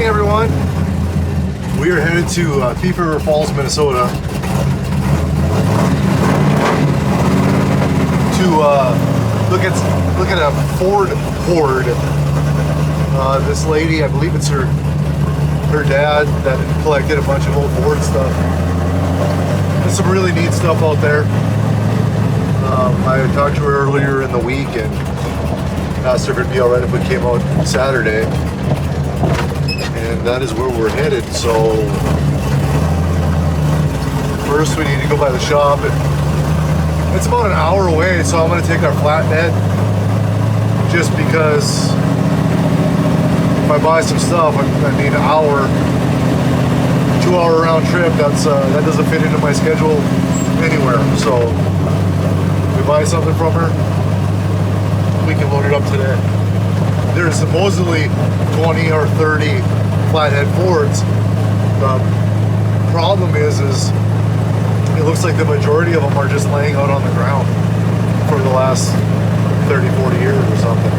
everyone. We are headed to Thief River Falls, Minnesota to look at a Ford hoard. This lady, I believe it's her dad, that collected a bunch of old Ford stuff. There's some really neat stuff out there. I talked to her earlier in the week and asked her if it'd be alright if we came out Saturday. And that is where we're headed. So first we need to go by the shop. It's about an hour away, so I'm going to take our Flathead just because if I buy some stuff, I need an hour, 2-hour round trip. That doesn't fit into my schedule anywhere. So if we buy something from her, we can load it up today. There's supposedly 20 or 30 Flathead Fords. The problem is it looks like the majority of them are just laying out on the ground for the last 30, 40 years or something.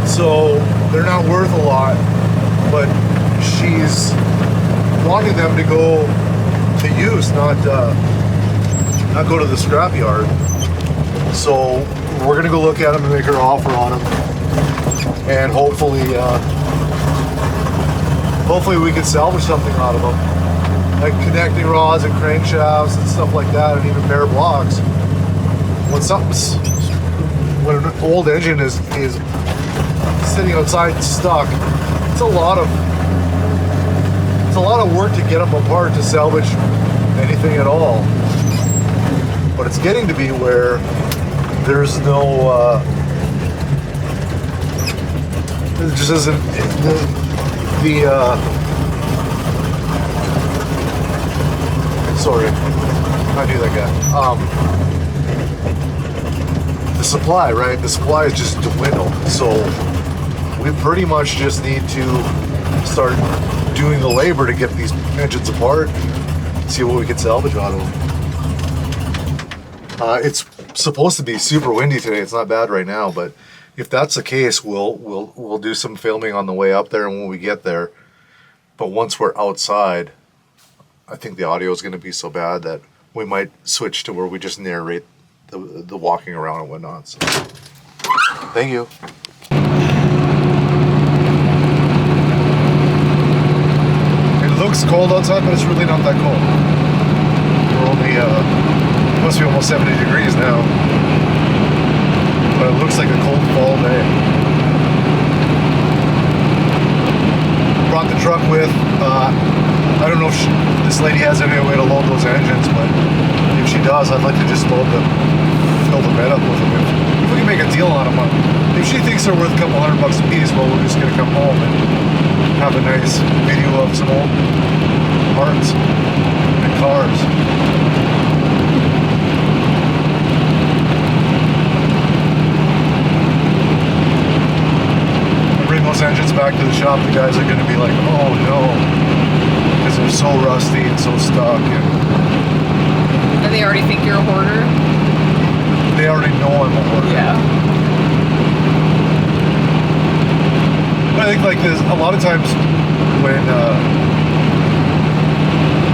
So they're not worth a lot, but she's wanting them to go to use, not go to the scrapyard. So we're gonna go look at them and make her offer on them, and hopefully we can salvage something out of them, like connecting rods and crankshafts and stuff like that, and even bare blocks. When an old engine is sitting outside stuck, it's a lot of work to get them apart to salvage anything at all. But it's getting to be where there's no it just isn't sorry, I knew that guy. The supply, right? The supply is just dwindled. So we pretty much just need to start doing the labor to get these engines apart, see what we can salvage out of them. It's supposed to be super windy today. It's not bad right now, but if that's the case, we'll do some filming on the way up there and when we get there. But once we're outside, I think the audio is going to be so bad that we might switch to where we just narrate the walking around and whatnot. So, thank you. It looks cold outside, but it's really not that cold. We're only it must be almost 70 degrees now, but it looks like a cold fall day. Brought the truck with. I don't know if this lady has any way to load those engines, but if she does, I'd like to just fill the bed up with them. If we can make a deal on them, if she thinks they're worth a couple $100 a piece, well, we're just gonna come home and have a nice video of some old parts and cars. Bring those engines back to the shop. The guys are gonna be like, oh no, because they're so rusty and so stuck. And they already think you're a hoarder? They already know I'm a hoarder. Yeah. But I think like this, a lot of times when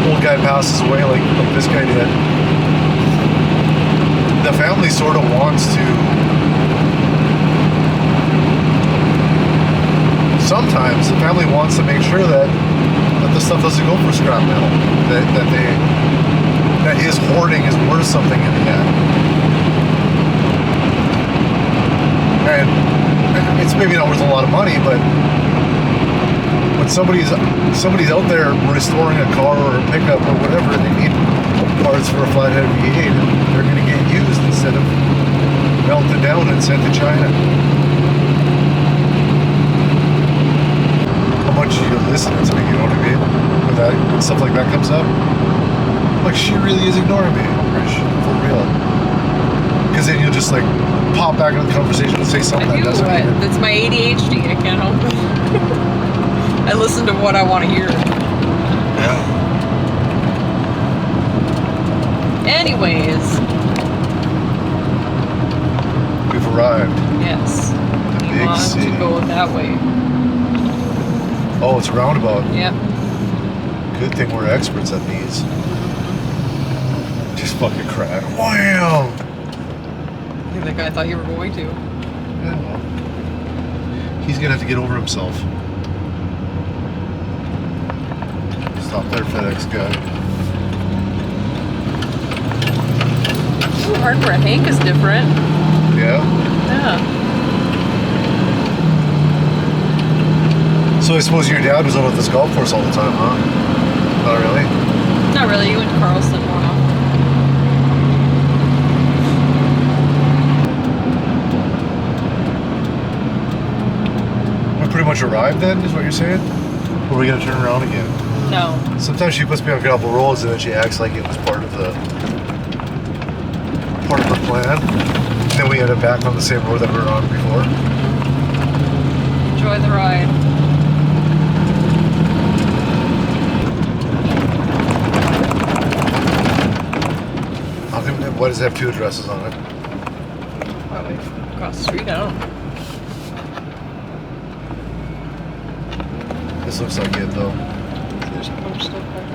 old guy passes away, like this guy did, the family sort of wants to. Sometimes the family wants to make sure that the stuff doesn't go for scrap metal, that his hoarding is worth something in the end. And it's maybe not worth a lot of money, but when somebody's out there restoring a car or a pickup or whatever, and they need parts for a Flathead V8, they're going to get used instead of melted down and sent to China. Much you're listening to me, you know what I mean? When stuff like that comes up, like she really is ignoring me, Rich, for real. Because then you'll just like pop back into the conversation and say something that doesn't. That's my ADHD. I can't help it. I listen to what I want to hear. Yeah. Anyways, we've arrived. Yes. The You big want city. to go that way. Oh, it's a roundabout. Yep. Good thing we're experts at these. Just fucking crack. Wow! I think that guy thought you were going to. Yeah, well, he's gonna have to get over himself. Stop there, FedEx guy. Ooh, hardware Hank is different. Yeah? Yeah. So I suppose your dad was out at this golf course all the time, huh? Not really? Not really. You went to Carlson more often. We pretty much arrived then, is what you're saying? Or are we gonna turn around again? No. Sometimes she puts me on a couple roads and then she acts like it was part of the plan. And then we end up back on the same road that we were on before. Enjoy the ride. Why does it have 2 addresses on it? Probably across the street, I don't know. This looks like it though. There's a bunch of stuff back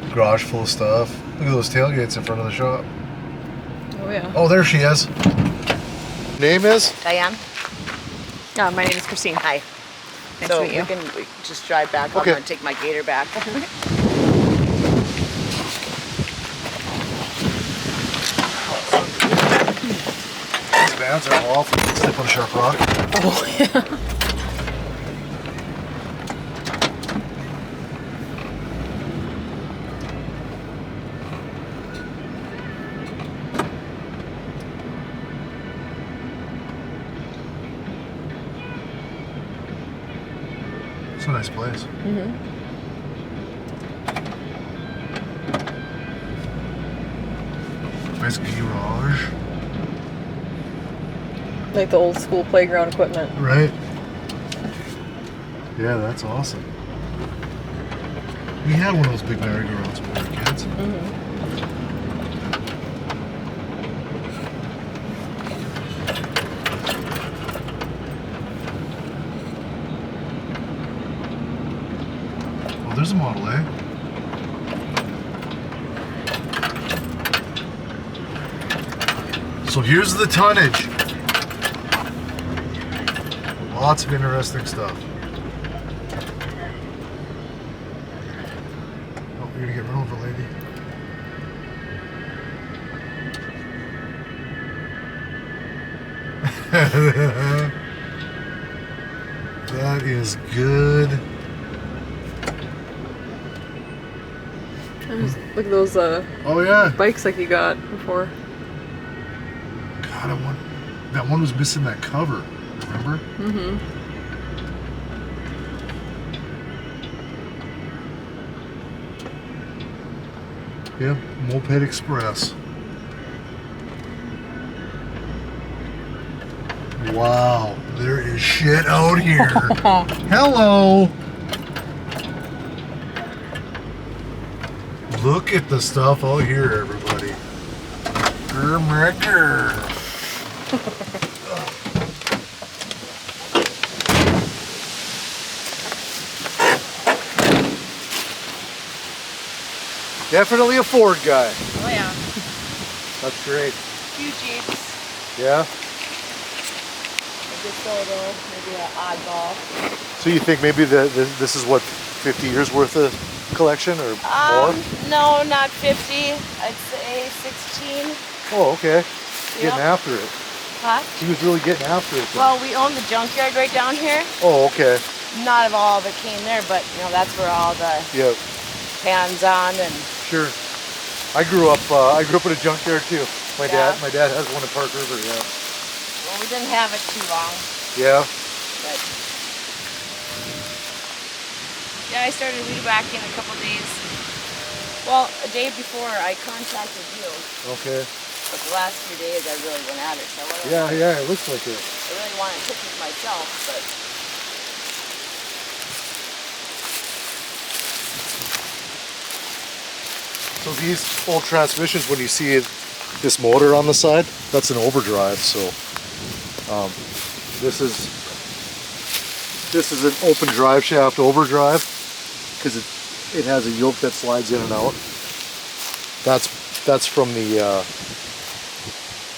there. Garage full of stuff. Look at those tailgates in front of the shop. Oh yeah. Oh, there she is. Name is? Diane? My name is Christine. Hi. Nice So to meet you. we can just drive back. Okay. I'm going to take my gator back. These vans are awful. Step on a sharp rock. Oh yeah. It's a nice place. Mm-hmm. Nice garage. Like the old school playground equipment. Right? Yeah, that's awesome. We had one of those big merry-go-rounds when we were kids. Mm-hmm. Oh, there's a Model A. So here's the tonnage. Lots of interesting stuff. Oh, you're gonna get run over, lady. That is good. Look at those Oh yeah. bikes like you got before. God, that one was missing that cover. Remember? Mm-hmm. Yep, Moped Express. Wow, there is shit out here. Hello. Look at the stuff out here, everybody. Definitely a Ford guy. Oh, yeah. That's great. Few Jeeps. Yeah? Maybe a Soto. Maybe an oddball. So you think maybe this is what, 50 years worth of collection or more? No, not 50. I'd say 16. Oh, okay. Yep. Getting after it. Huh? He was really getting after it. Then. Well, we own the junkyard right down here. Oh, okay. Not of all of it came there, but that's where all the Yeah. pans on and Sure. I grew up in a junkyard too. My Yeah. dad has one in Park River, yeah. well, we didn't have it too long. Yeah. But yeah, I started weed whacking a couple days. Well, a day before I contacted you, Okay. but the last few days I really went at it. So Yeah, it looks like it. I really wanted pictures myself, but So these old transmissions, when you see it, this motor on the side, that's an overdrive. So this is an open drive shaft overdrive because it has a yoke that slides in and out. That's from the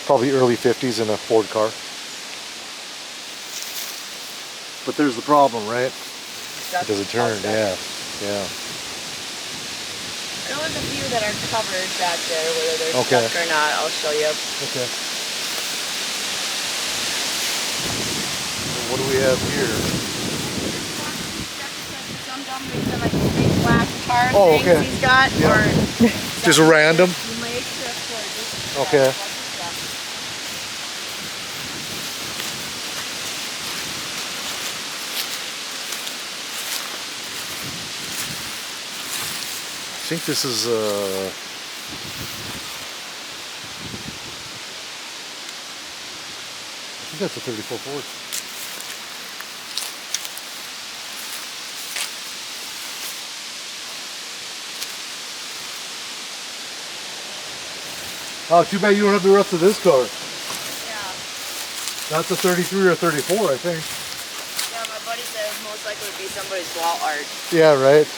probably early 50s in a Ford car. But there's the problem, right? It doesn't turn. Yeah. I know there's a few that are covered back there, whether they're Okay. stuck or not. I'll show you. Okay. So what do we have here? Some dumb reason, like the big black car Oh, things okay. he's got, Yeah. or Just random? you may shift or just Okay. I think this is I think that's a 34 Ford. Oh, too bad you don't have the rest of this car. Yeah. That's a 33 or 34, I think. Yeah, my buddy said it was most likely to be somebody's wall art. Yeah, right.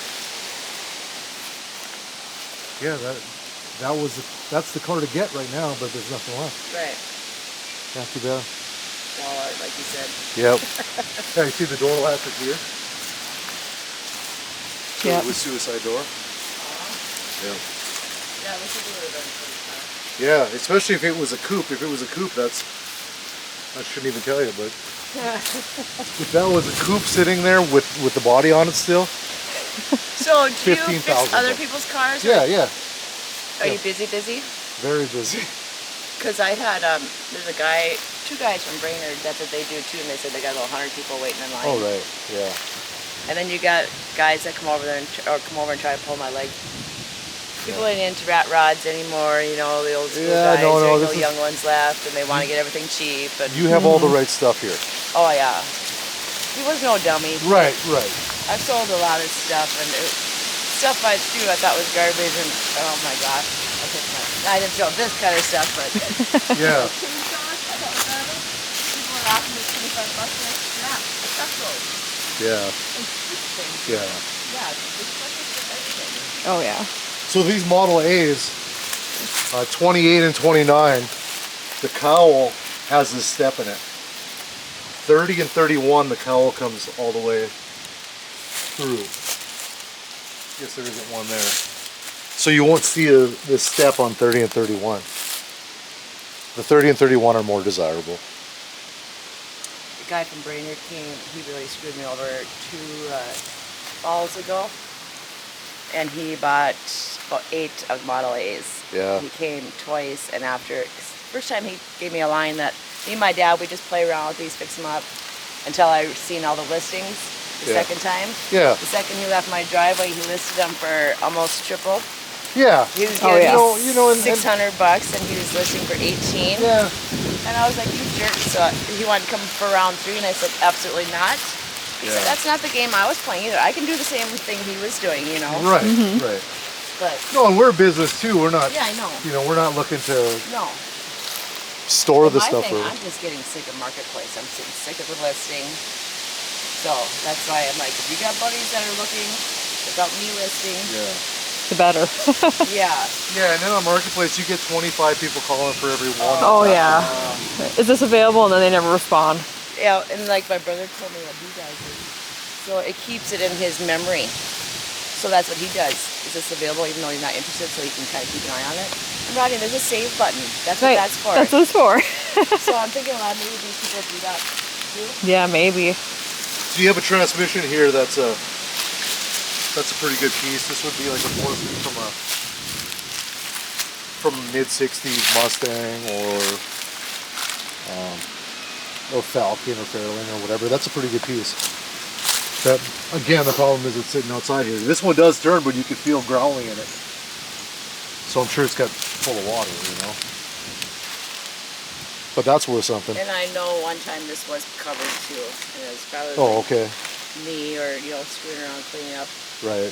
Yeah, that's the car to get right now, but there's nothing left. Right. Not too bad. Wall art, like you said. Yep. Yeah, you see the door latches here? Yeah. With suicide door. Yeah. Yeah, we should do it again for the car. Yeah, especially if it was a coupe. If it was a coupe, I shouldn't even tell you, but if that was a coupe sitting there with the body on it still. So, do you fix 15,000 other bucks. people's cars? Yeah, yeah. Are you busy? Very busy. Because I had, there's a guy, two guys from Brainerd, that's what they do too, and they said they got about 100 people waiting in line. Oh, right. Yeah. And then you got guys that come over there and try to pull my leg. People ain't into rat rods anymore, you know, the old school Yeah, guys. no, There's this no young ones left, and they want to get everything cheap. And You have all the right stuff here. oh yeah, he was no dummy. Right, right. I've sold a lot of stuff, and stuff I thought was garbage, and oh my gosh, I didn't sell this kind of stuff, but Yeah. chainsaws, I thought was garbage. People are offering me $25 next snap. Stuff those. Yeah. And cheap things. Yeah. Yeah, it's precious for everything. Oh yeah. So these Model A's, 28 and 29, the cowl has this step in it. 30 and 31, the cowl comes all the way through. Guess there isn't one there. So you won't see this step on 30 and 31. The 30 and 31 are more desirable. The guy from Brainerd came, he really screwed me over 2 falls ago. And he bought about 8 of Model A's. Yeah. He came twice, and first time he gave me a line that me and my dad, we just play around with these, fix them up, until I seen all the listings the Yeah. second time. Yeah. The second he left my driveway, he listed them for almost triple. Yeah. He was Oh, getting yeah. You know, and- $600, and he was listing for 18. Yeah. And I was like, you jerk. So he wanted to come for round 3, and I said, absolutely not. He said, that's not the game I was playing either. I can do the same thing he was doing, you know. Right, right. But No, and we're a business too. We're not, yeah, I know. you know, we're not looking to No. store the My stuff. thing, Or, I'm just getting sick of marketplace. I'm getting sick of the listing. So that's why I'm like, if you got buddies that are looking without me listing, yeah. The better. yeah. Yeah, and then on Marketplace, you get 25 people calling for every one. Oh yeah. Is this available? And then they never respond. Yeah, and like my brother told me what he does. So it keeps it in his memory. So that's what he does. Is this available even though he's not interested, so he can kind of keep an eye on it? And Rodney, there's a save button. That's what Right. that's for. That's what it's for. So I'm thinking, well, maybe these people do that too. Yeah, maybe. So you have a transmission here that's a pretty good piece. This would be like a 4-speed from a mid-60s Mustang or Falcon or Fairlane or whatever. That's a pretty good piece. That, again, the problem is it's sitting outside here. This one does turn, but you can feel growling in it. So I'm sure it's got full of water, you know. But that's worth something. And I know one time this was covered too. And it was probably Oh, okay. me or, you know, screwing around cleaning up. Right.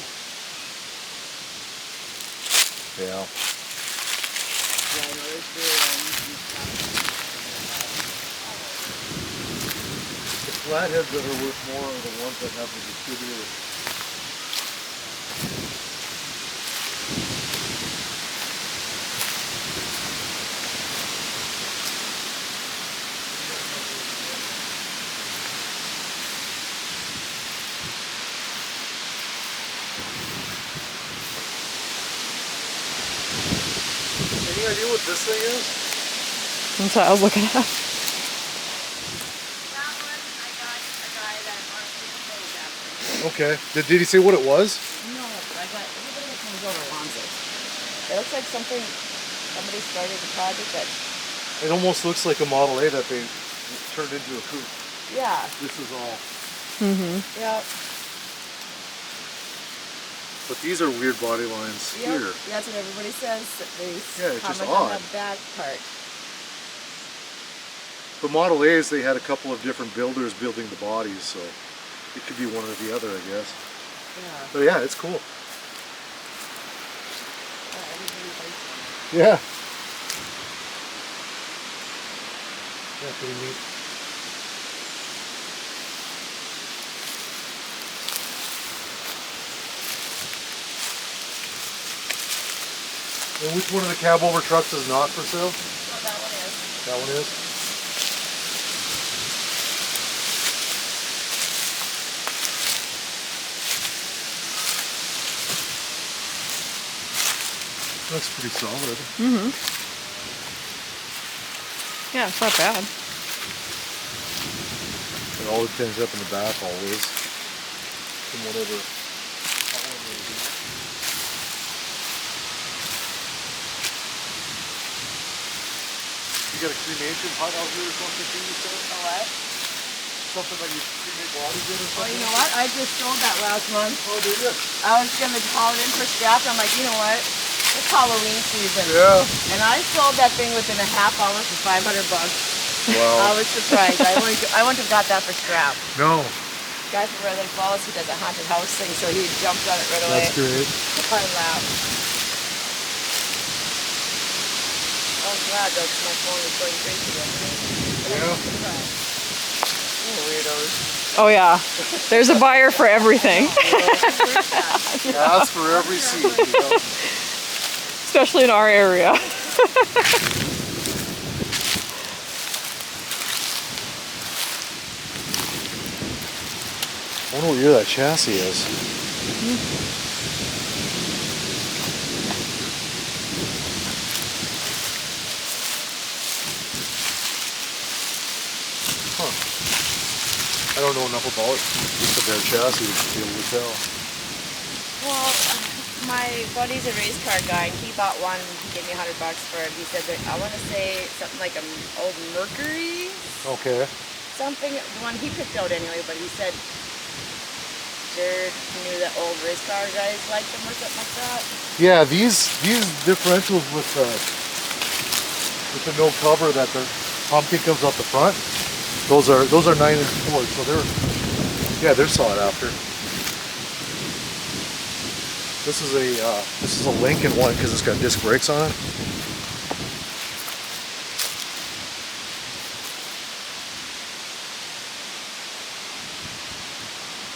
Yeah. Yeah, I know there's real ones and stuff. The flatheads that are worth more are the ones that have the distributor. Any idea what this thing is? That's what I was looking at. That one, I got a guy that honestly knows that. Okay. Did he say what it was? No, I got everybody that comes over wants it. It looks like something, somebody started a project that, It almost looks like a Model A that they turned into a coupe. yeah, This is all. yeah. But these are weird body lines Yep, here. that's what everybody says. That they Yeah, it's just comment on odd. the back part. The Model A's, they had a couple of different builders building the bodies, so it could be one or the other, I guess. Yeah. But yeah, it's cool. Everybody likes it. Yeah. Yeah, pretty neat. And which one of the cab over trucks is not for sale? So that one is. That one is? Looks pretty solid. Yeah, it's not bad. It always ends up in the back always. From whatever. You got a cremation hut out here or something too, you said? A what? Something that you cremate bodies in or Oh, something? you know what? I just sold that last month. Oh, did you? I was gonna haul it in for scrap. I'm like, you know what? It's Halloween season. Yeah. And I sold that thing within a half hour for $500. I Wow. was surprised. I wouldn't have got that for scrap. No. Guy from Redwood Falls, he does a haunted house thing, so he jumped on it right away. That's great. I laughed. Oh God, that's my phone is going crazy again. Yeah. Weirdos. Oh yeah, there's a buyer for everything, That's for every seat, you know? especially in our area. I wonder what year that chassis is. Huh. I don't know enough about just the bare chassis to be able to tell. Well, my buddy's a race car guy, and he bought one. He gave me $100 for it. He said that I want to say something like an old Mercury, Okay. something. The one he picked out anyway, but he said Jared knew that old race car guys liked them or something like that. Yeah, these differentials with the no cover that the pumpkin comes up the front. Those are 9-inch Ford, so they're sought after. This is a Lincoln one because it's got disc brakes on it.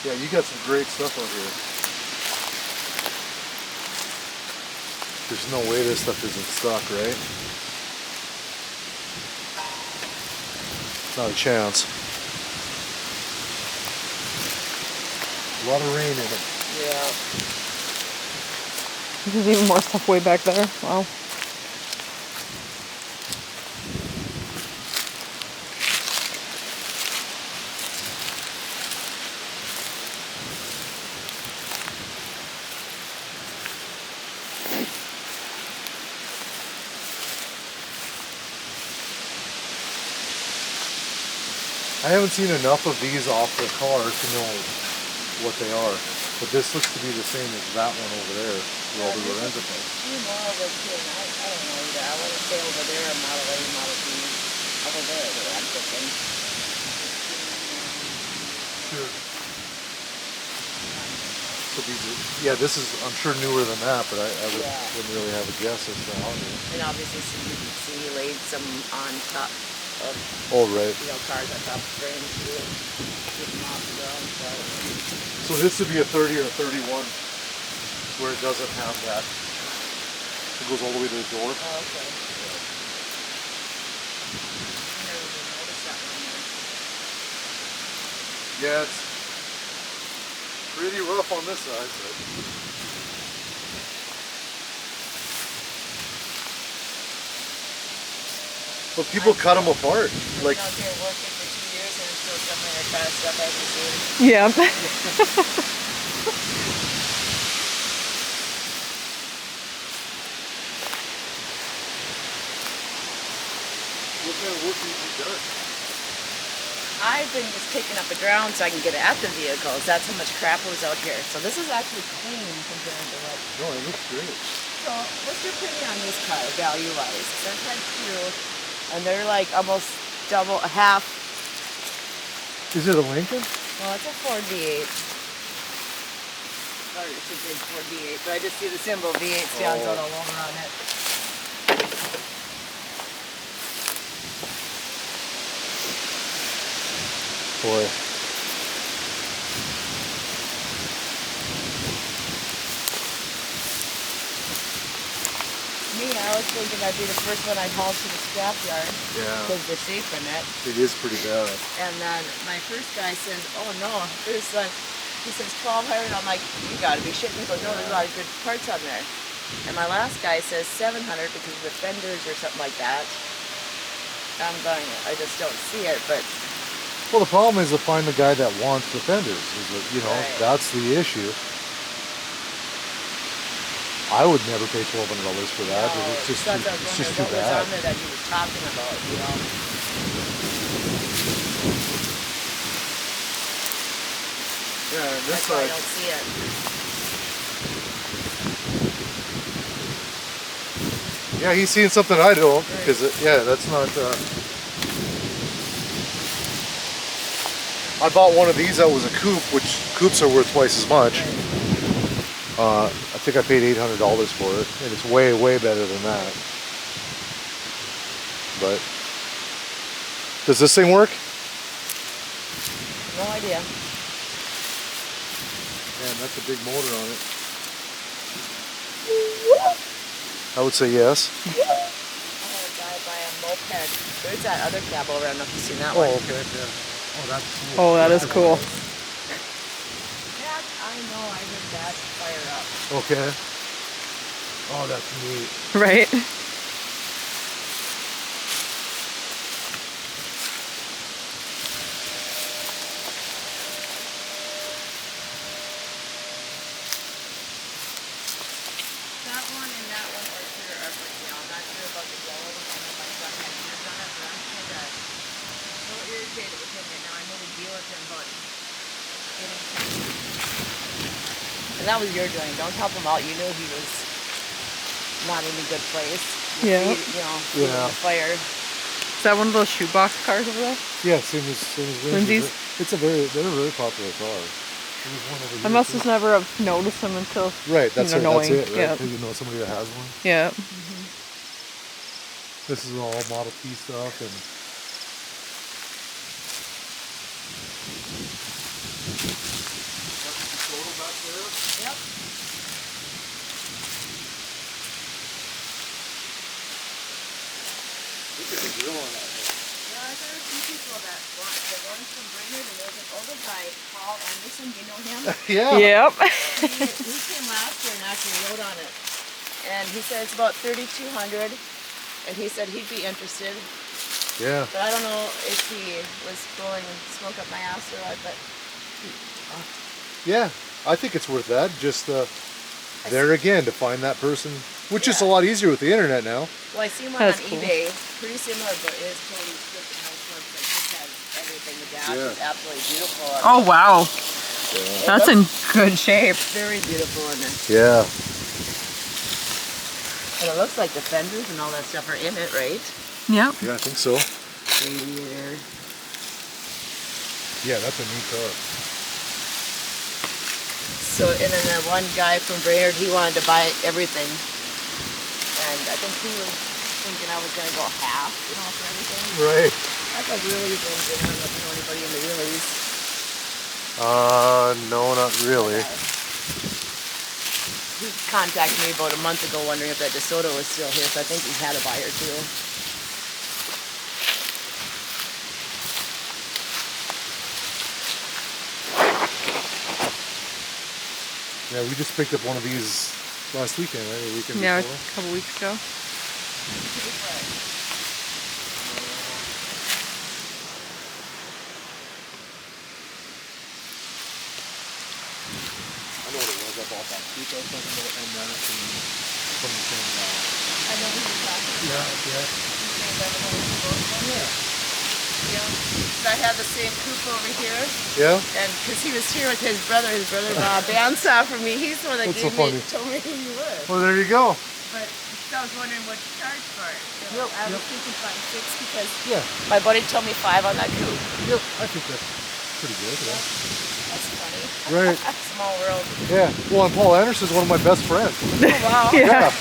Yeah, you got some great stuff out here. There's no way this stuff isn't stock, right? Not a chance. A lot of rain in it. Yeah. There's even more stuff way back there. Wow. I haven't seen enough of these off the car to know what they are, but this looks to be the same as that one over there, where all the Lorenzo things. few more of it too, and I don't know either. I want to say over there a Model A, Model B. Over there, I'm thinking. Sure. So these are, yeah, this is, I'm sure, newer than that, but I Yeah. wouldn't really have a guess as to how new. And obviously, so you can see he laid some on top of, Oh, right. cars on top of frames too. Keep them off the ground. So this would be a 30 or a 31 where it doesn't have that. It goes all the way to the door. Oh, okay. I never even noticed that one there. Yeah, it's pretty rough on this side. But people cut them apart. Like, I've been out there working for 2 years and it's still some of the kind of stuff I haven't seen. Yep. what kind of work have you done? I've been just picking up the ground so I can get at the vehicles. That's how much crap was out here. So this is actually clean compared to what. No, it looks great. So what's your opinion on this car, value-wise? They're kind of cute, and they're like almost double, a half. Is it a Lincoln? Well, it's a Ford V8. Or it should say Ford V8, but I just see the symbol V8 stands out all over on it. Boy. Me, I was thinking I'd be the first one I'd haul to the scrapyard. Yeah. Because they're safe in it. It is pretty bad. And then my first guy says, oh no, there's like, he says 1,200. I'm like, you gotta be shitting. He goes, no, there's a lot of good parts on there. And my last guy says 700 because of the fenders or something like that. I'm going, I just don't see it, but Well, the problem is to find the guy that wants the fenders. Is that, you know, Right. that's the issue. I would never pay $1,200 for that. no, It's just that's too, what I was it's just wondering, too what was bad. on there that he was talking about, you know. Yeah, and That's why I don't see it. yeah, he's seeing something I don't because yeah, that's not. I bought one of these that was a coupe, which coupes are worth twice as much. I think I paid $800 for it, and it's way, way better than that. But does this thing work? No idea. Man, that's a big motor on it. I would say yes. I had a guy buy a moped. There's that other cab over. I don't know if you've seen that one. Oh, okay, yeah. Oh, that's cool. Oh, that is cool. That, I know, I heard that fire up. Okay. Oh, that's neat. Right. That one and that one are sure are for sale. I'm not sure about the yellow one. I know my son had his on it, but I'm kind of a little irritated with him right now. I made a deal with him about getting him. And that was your doing. Don't help him out. You knew he was not in a good place. Yeah. Feeding the fire. Is that one of those shoebox cars over there? Yeah, same as Lindsay's? they're a very popular car. There's one over I here, must too. just never have noticed them until. Right, that's you know, it. That's knowing. it, right? Yeah. 'Cause you know somebody that has one. Yeah. This is all Model T stuff and. Yep. Look at the grill on that thing. Yeah, I've heard a few people that want the ones from Brainerd, and there's an older guy, Paul Anderson. You know him? Yeah. Yep. He came last year and actually rode on it. And he said it's about 3,200. And he said he'd be interested. Yeah. But I don't know if he was blowing smoke up my ass or what, but Yeah. I think it's worth that. Just there again to find that person, which is a Yeah. lot easier with the internet now. well, I see one That's on cool. eBay, pretty similar, but it is totally stripped and no torque. Like this has everything. The dash is absolutely beautiful. Oh wow, Yeah. that's in good shape. Very beautiful in it. Yeah. And it looks like the fenders and all that stuff are in it, right? Yep. Yeah, I think so. Radiator. Yeah, that's a neat car. So, and then the one guy from Brainerd, he wanted to buy everything. And I think he was thinking I was going to go half, you know, for everything. Right. That's like really been good. I don't know if you know anybody in the Wheelies. No, not really. He contacted me about a month ago wondering if that DeSoto was still here, so I think he had a buyer too. Yeah, we just picked up one of these last weekend, right? The weekend Yeah, before. a couple weeks ago. I know what it was. I bought that coupe I was talking about, and that from the same guy. I know who you're talking about. Yeah. Yeah. So I had the same coupe over here, Yeah? and because he was here with his brother bought a bandsaw for me. He's the one that That's so funny. told me who you were. Well, there you go. But so I was wondering what you charged for it. So Yep, I was yep. thinking 5, 6 because Yeah. my buddy told me 5 on that coupe. Yep. I think that's pretty good. Yeah. That's funny. Right. Small world. Yeah. Well, and Paul Anderson's one of my best friends. Oh, wow. Yeah.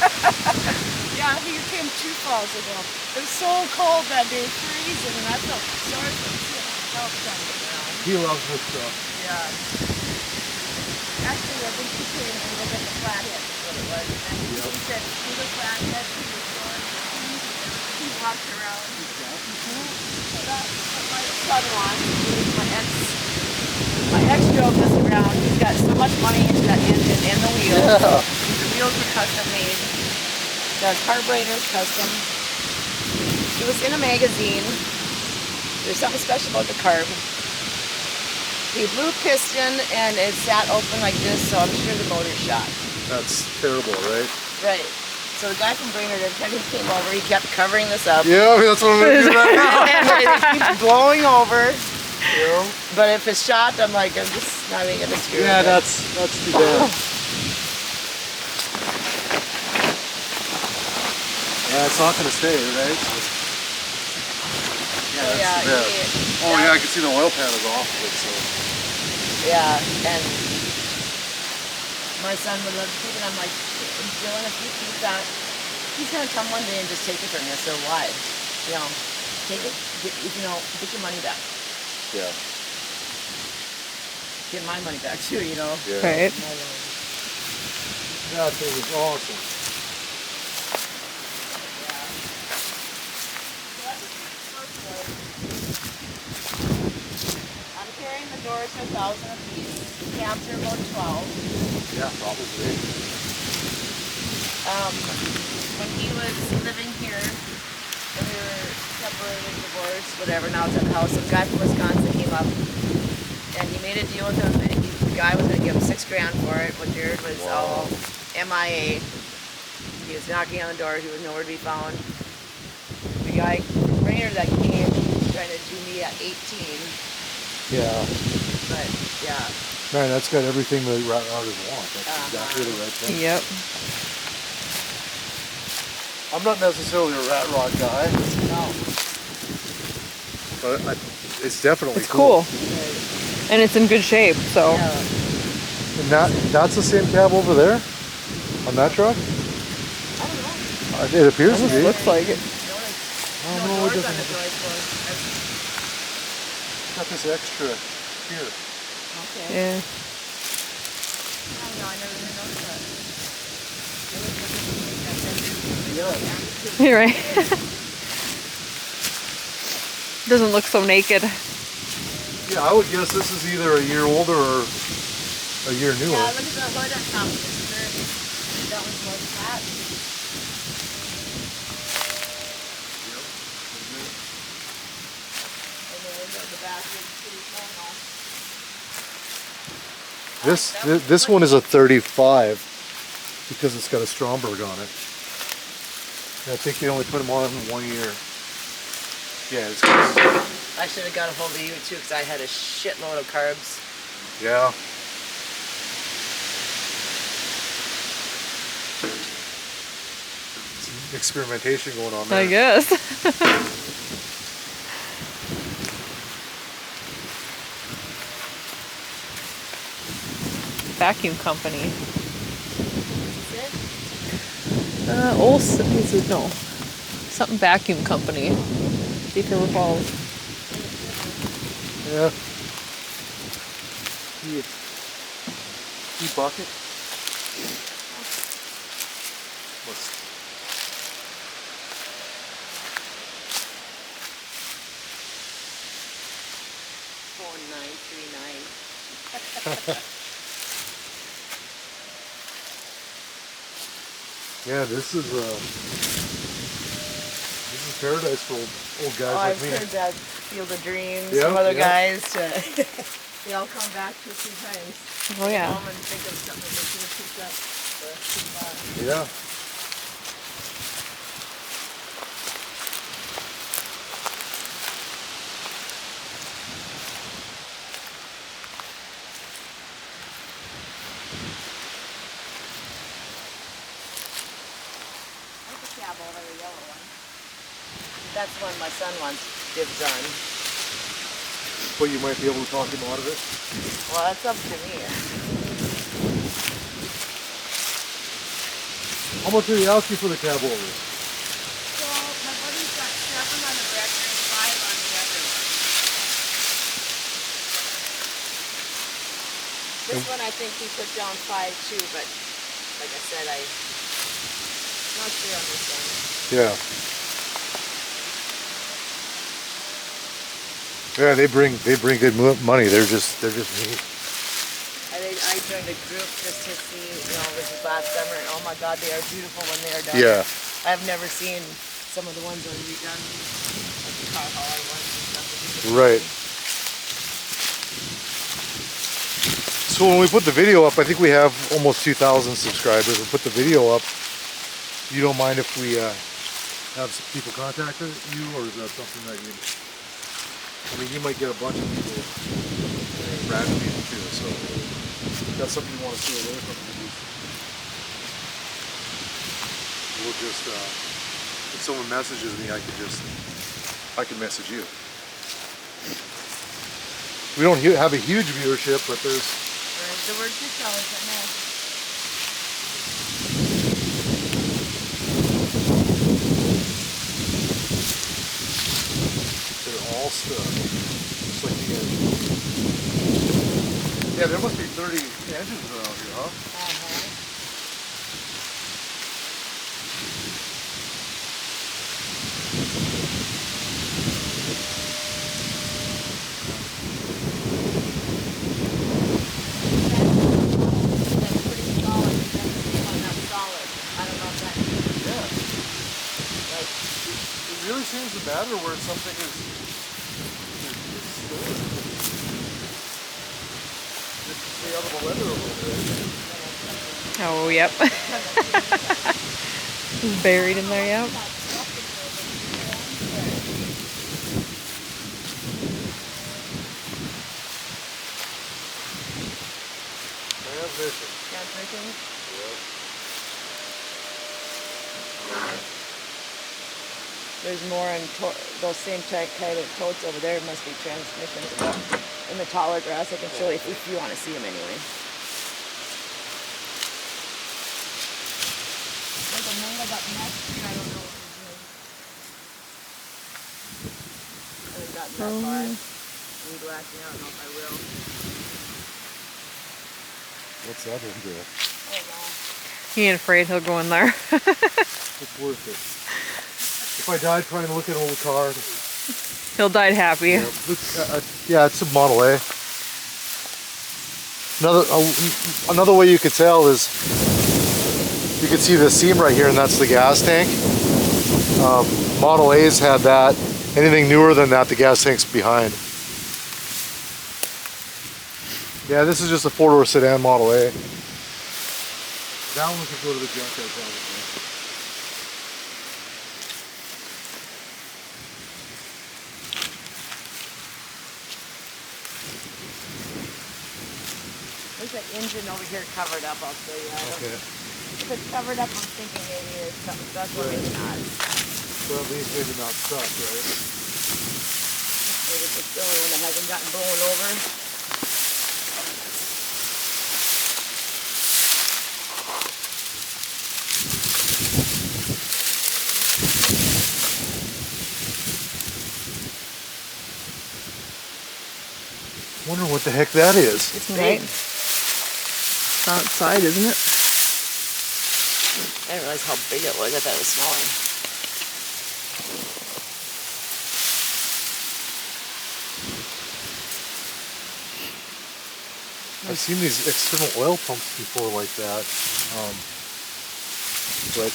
Yeah, he came 2 falls ago. It was so cold that day, freezing, and I felt sorry for him. He loves this stuff. Yeah. Actually, I think he came and looked at the Flathead, is what it was. And he said, see the Flathead, he was going, he walked around. So that's what my son wants. My ex drove this around. He's got so much money into that engine and the wheels. Yeah. The wheels were custom made. The carburetor's custom. It was in a magazine. There's something special about the carb. The blue piston and it sat open like this, so I'm sure the motor's shot. That's terrible, right? Right. So the guy from Brainerd, every time he came over, he kept covering this up. Yeah, that's what I'm going to do right now. And it keeps blowing over. Yeah. But if it's shot, I'm like, I'm just not even gonna screw Yeah, with it. that's too bad. Yeah, it's not going to stay, right? So, yeah, Oh yeah, I can see the oil pan is off of it, so. yeah, and my son would love to take it. I'm like, Dylan, if you keep that, he's gonna come one day and just take it from you. So why? You know, take it. Get your money back. Yeah. Get my money back too. You know. Yeah. Right. That thing is awesome. I'm carrying the doors for 1,000 a piece. Cabs are about 12. Yeah, probably. When he was living here, and we were separated, divorced, whatever, now it's at the house, some guy from Wisconsin came up, and he made a deal with him, and the guy was going to give him $6 grand for it, but Jared was all MIA. He was knocking on the door, he was nowhere to be found. The guy, Brainerd, that came, trying to do me at 18. Yeah. But, yeah. Man, that's got everything that rat routers want. That's exactly the right thing. Yep. I'm not necessarily a rat rod guy, No. but it's definitely It's cool. And it's in good shape, so. Yeah. And that's the same cab over there? On that truck? I don't know. It appears to Almost be. looks like it. Oh, no, it doors on doesn't. the doors for Got this extra here. Okay. Yeah. I don't know, I never even noticed that. Yeah. You're right. Doesn't look so naked. Yeah, I would guess this is either a year older or a year newer. Yeah, look at the hood on top. That one's more flat. And then the back is pretty normal. This one is a 35 because it's got a Stromberg on it. And I think they only put them on in 1 year. Yeah, it's good. I should have got a hold of you too because I had a shitload of carbs. Yeah. Some experimentation going on there. I guess. vacuum company. Is it? Olson, is it? No. Something vacuum company. Deep River Falls. Yeah. Bucket. What's 4939. Yeah, this is paradise for old guys like I've me. heard that Field of Dreams Yeah, from other yeah. guys. They all come back 2 or 3 times. Oh yeah. Home and think of something that they should have picked up. Yeah. That's a cab over the yellow one. That's one my son wants dibs on. But you might be able to talk him out of it. Well, that's up to me. How much did he ask you for the cab over? So my buddy's got 7 on the Brecker and 5 on the other one. This one I think he put down 5 too, but like I said, I'm not sure on this one. Yeah. Yeah, they bring good money. They're just neat. I joined a group just to see, this was last summer, and oh my God, they are beautiful when they are done. Yeah. I've never seen some of the ones that are redone, like the car hauler ones and stuff. Right. So when we put the video up, I think we have almost 2,000 subscribers. We put the video up. You don't mind if we have some people contact you, or is that something that you? I mean, you might get a bunch of people, random people too. So if that's something you want to see away from, we'll just. If someone messages me, I can message you. We don't have a huge viewership, but there's. The word to tell is that now. They're all stuck. Just like the engine. Yeah, there must be 30 engines around here, huh? That's pretty solid. That's the one that's solid. I don't know if that. Yeah. It really seems to matter where something is stored. Just stay out of the weather a little bit. Oh, yep. Buried in there, yep. Transmission. Transmission? Yep. There's more in those same kind of totes over there. Must be transmissions. In the taller grass, I can show you if you want to see them anyway. There's a man up next to you. I don't know what his name. I haven't gotten that far. Weed whacking. I don't know if I will. What's that into? I don't know. He ain't afraid he'll go in there. It's worth it. If I died trying to look at an old car. He'll die happy. Yeah, it's a Model A. Another way you could tell is you can see the seam right here, and that's the gas tank. Model A's had that. Anything newer than that, the gas tank's behind. Yeah, this is just a 4-door sedan Model A. That one could go to the junkyard probably. There's an engine over here covered up, I'll show you. Okay. If it's covered up, I'm thinking maybe there's something stuck, or maybe not. So at least maybe not stuck, right? Maybe it's the only one that hasn't gotten blown over. what the heck that is. It's Right. big. It's outside, isn't it? I didn't realize how big it was. I thought it was smaller. I've seen these external oil pumps before like that, but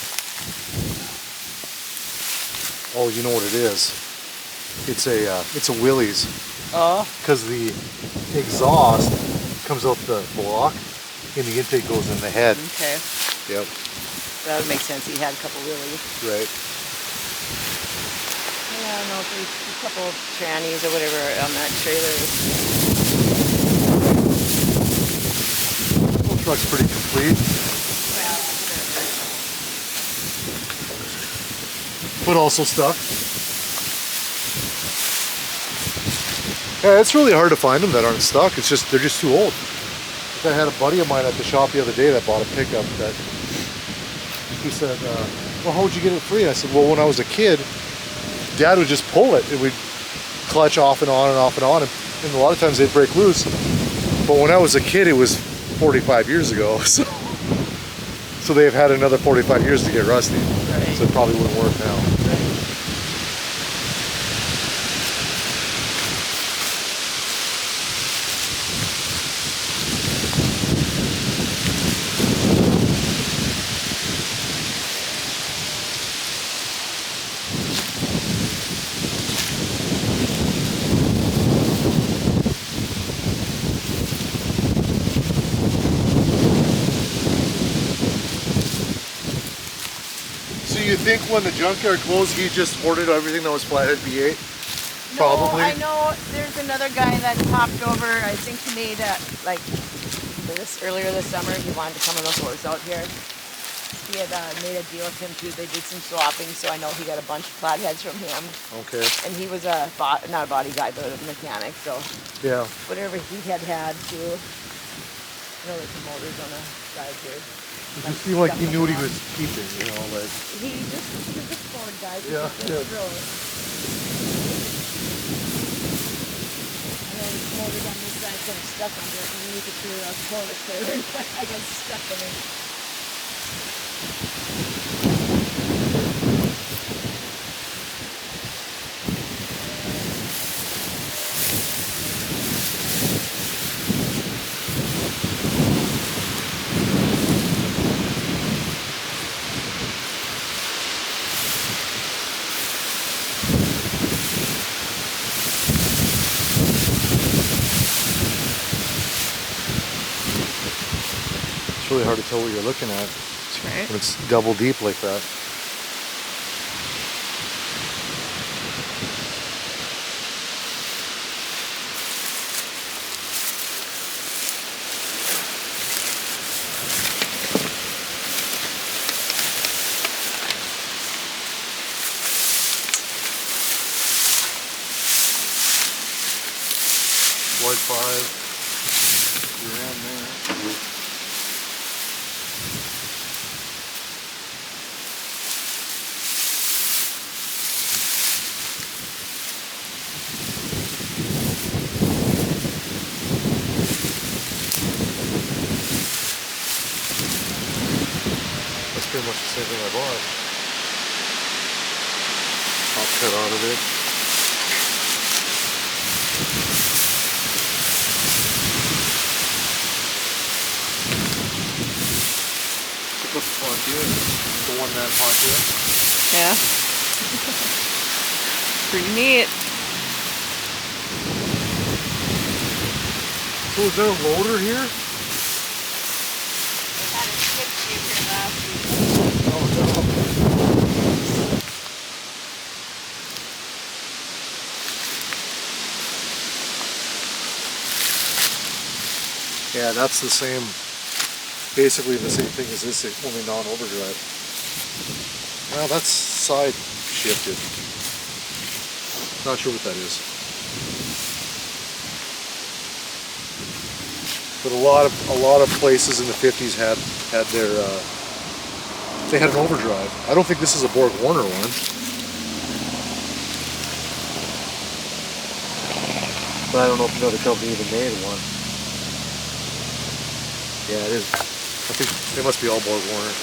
oh, you know what it is? It's a Willys, Oh. because the exhaust comes out the block and the intake goes in the head. Okay. Yep. That would make sense. He had a couple really. Right. Yeah, I don't know if there's a couple trannies or whatever on that trailer. The truck's pretty complete, but also stuck. Yeah, it's really hard to find them that aren't stuck. It's just they're just too old. I had a buddy of mine at the shop the other day that bought a pickup that he said, well, how would you get it free? I said, well, when I was a kid, Dad would just pull it. It would clutch off and on and off and on, and a lot of times they'd break loose. But when I was a kid, it was 45 years ago, so they've had another 45 years to get rusty. Right. So it probably wouldn't work now. So you think when the junkyard closed, he just hoarded everything that was Flathead V8? Probably. No, I know there's another guy that popped over. I think he made like this earlier this summer. He wanted to come on those horse out here. He had made a deal with him too. They did some swapping, so I know he got a bunch of flatheads from him. Okay. And he was not a body guy, but a mechanic. So Yeah. whatever he had too. I know there's some motors on the side here. It just seemed like he knew what he was keeping, you know, like. He's a Ford guy. Yeah, yeah. And then motors on this side kind of stuck under it, and then you could see I was pulling it clear, and I got stuck in it. It's really hard to tell what you're looking at That's right. when it's double deep like that. Wide 5. You're in there. That's pretty much the same thing I bought. Top cut out of it. Check out the Pontiac. The one-man Pontiac. Yeah. Pretty neat. So is there a loader here? They had a skid steer here last week. Oh no. Yeah, that's the same, basically the same thing as this, only non-overdrive. Well, that's side shifted. Not sure what that is. But a lot of places in the 50s had their they had an overdrive. I don't think this is a Borg Warner one. But I don't know if another company even made one. Yeah, it is. I think they must be all Borg Warner.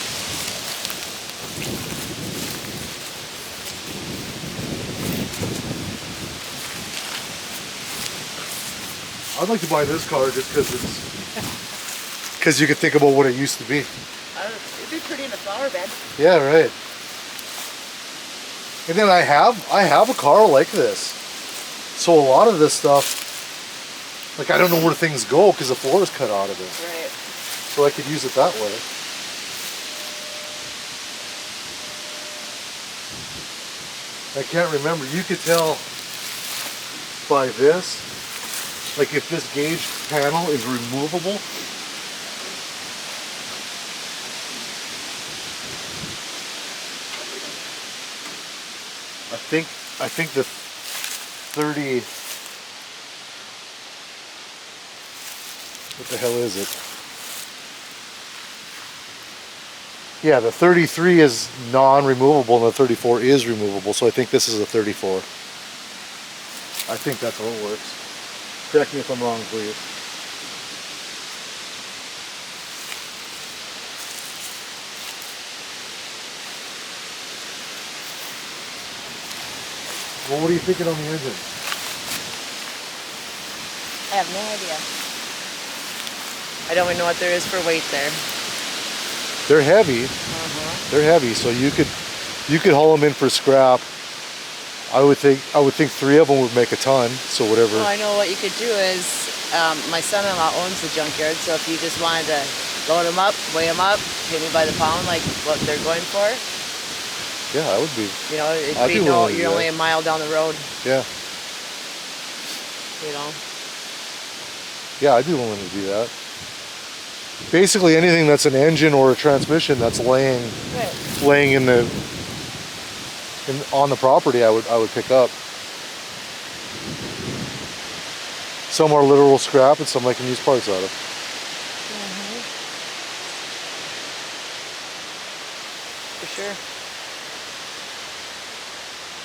I'd like to buy this car just because it's because you can think about what it used to be. It'd be pretty in a flower bed. Yeah, right. And then I have a car like this, so a lot of this stuff, like I don't know where things go because the floor is cut out of it. Right. So I could use it that way. I can't remember. You could tell by this, like if this gauge panel is removable. I think the 30. What the hell is it? Yeah, the 33 is non-removable and the 34 is removable, so I think this is a 34. I think that's how it works. Correct me if I'm wrong, please. Well, what are you thinking on the engine? I have no idea. I don't even know what there is for weight there. They're heavy. They're heavy, so you could haul them in for scrap. I would think 3 of them would make a ton. So whatever. Well, I know what you could do is my son-in-law owns the junkyard, so if you just wanted to load them up, weigh them up, pay me by the pound, like what they're going for. Yeah, I would be. You know, it'd I'd be be willing to do you're only that. a mile down the road. Yeah. You know. Yeah, I'd be willing to do that. Basically, anything that's an engine or a transmission that's laying in on the property, I would pick up. Some are literal scrap, and some I can use parts out of. For sure.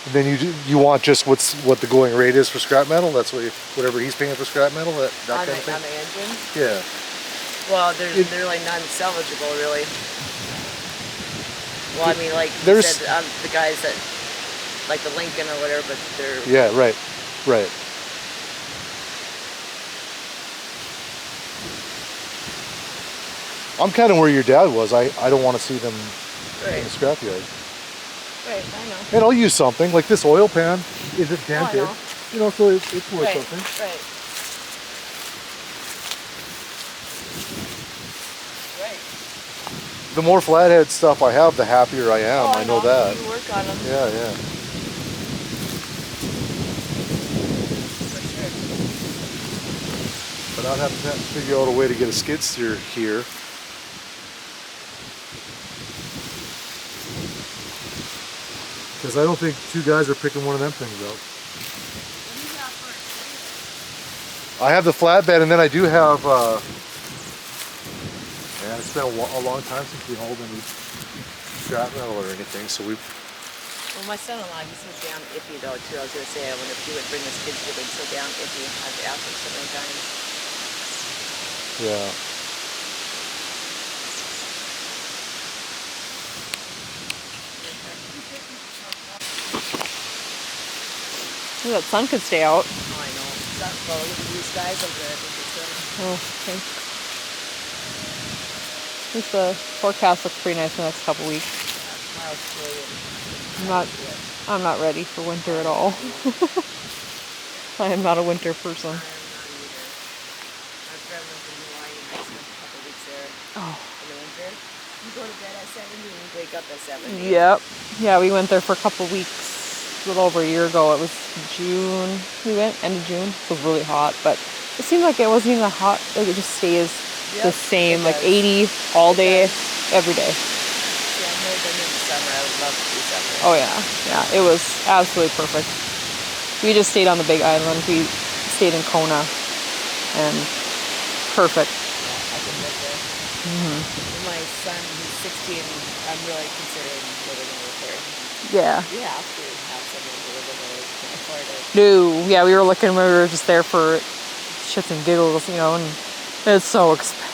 And then you want just what the going rate is for scrap metal. That's whatever he's paying for scrap metal. That kind of thing. On the engine. Yeah. Well, they're like non-salvageable, really. Well, I mean, like you said, the guys that, like the Lincoln or whatever, but they're... Yeah, right. I'm kind of where your dad was. I don't want to see them in the scrapyard. Right, I know. And I'll use something, like this oil pan isn't dented. I know. You know, so it's worth something. Right. The more flathead stuff I have, the happier I am. I know that. You work on them. Yeah. For sure. But I'd have to figure out a way to get a skid steer here. Because I don't think 2 guys are picking one of them things up. I have the flatbed, and then I do have. Yeah, it's been a long time since we hauled any scrap metal or anything, so we. Well, my son-in-law, he's so damn iffy though too. I was gonna say, I wonder if he would bring his kids with him. So damn iffy. I've asked him so many times. Yeah. Ooh, that sun could stay out. Oh, I know. Well, look at these guys over there. I think it's Oh, okay. At least the forecast looks pretty nice for the next couple weeks. tomorrow's chilly. I'm not ready for winter at all. I am not a winter person. I'm not either. My friend went to Hawaii and I spent a couple weeks there Oh. in the winter. You go to bed at 7 and you wake up at 7. Yep. Yeah, we went there for a couple weeks. A little over a year ago. It was June. We went end of June. It was really hot, but it seemed like it wasn't even that hot. Like it just stays the same, like 80 all day, every day. Yeah, I've never been in the summer. I would love to do summer. Oh yeah. It was absolutely perfect. We just stayed on the Big Island. We stayed in Kona, and perfect. Yeah, I can live there. My son, who's 16, I'm really considering living over there. Yeah. You have to have someone to live in there. afford it. No, yeah, we were looking. We were just there for shits and giggles, you know, and it's so expensive.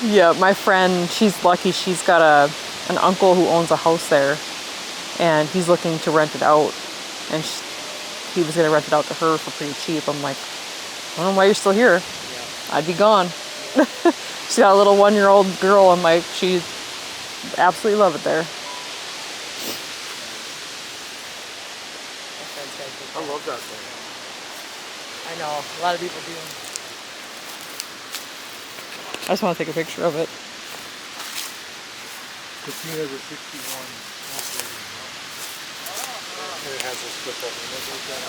Yeah, my friend, she's lucky. She's got an uncle who owns a house there, and he's looking to rent it out. And he was gonna rent it out to her for pretty cheap. I'm like, I don't know why you're still here. Yeah. I'd be gone. Yeah. She's got a little 1-year-old girl. I'm like, she absolutely love it there. I love that thing. I know, a lot of people do. I just want to take a picture of it. Christina's a 61 operating. And it has a split up windows like that.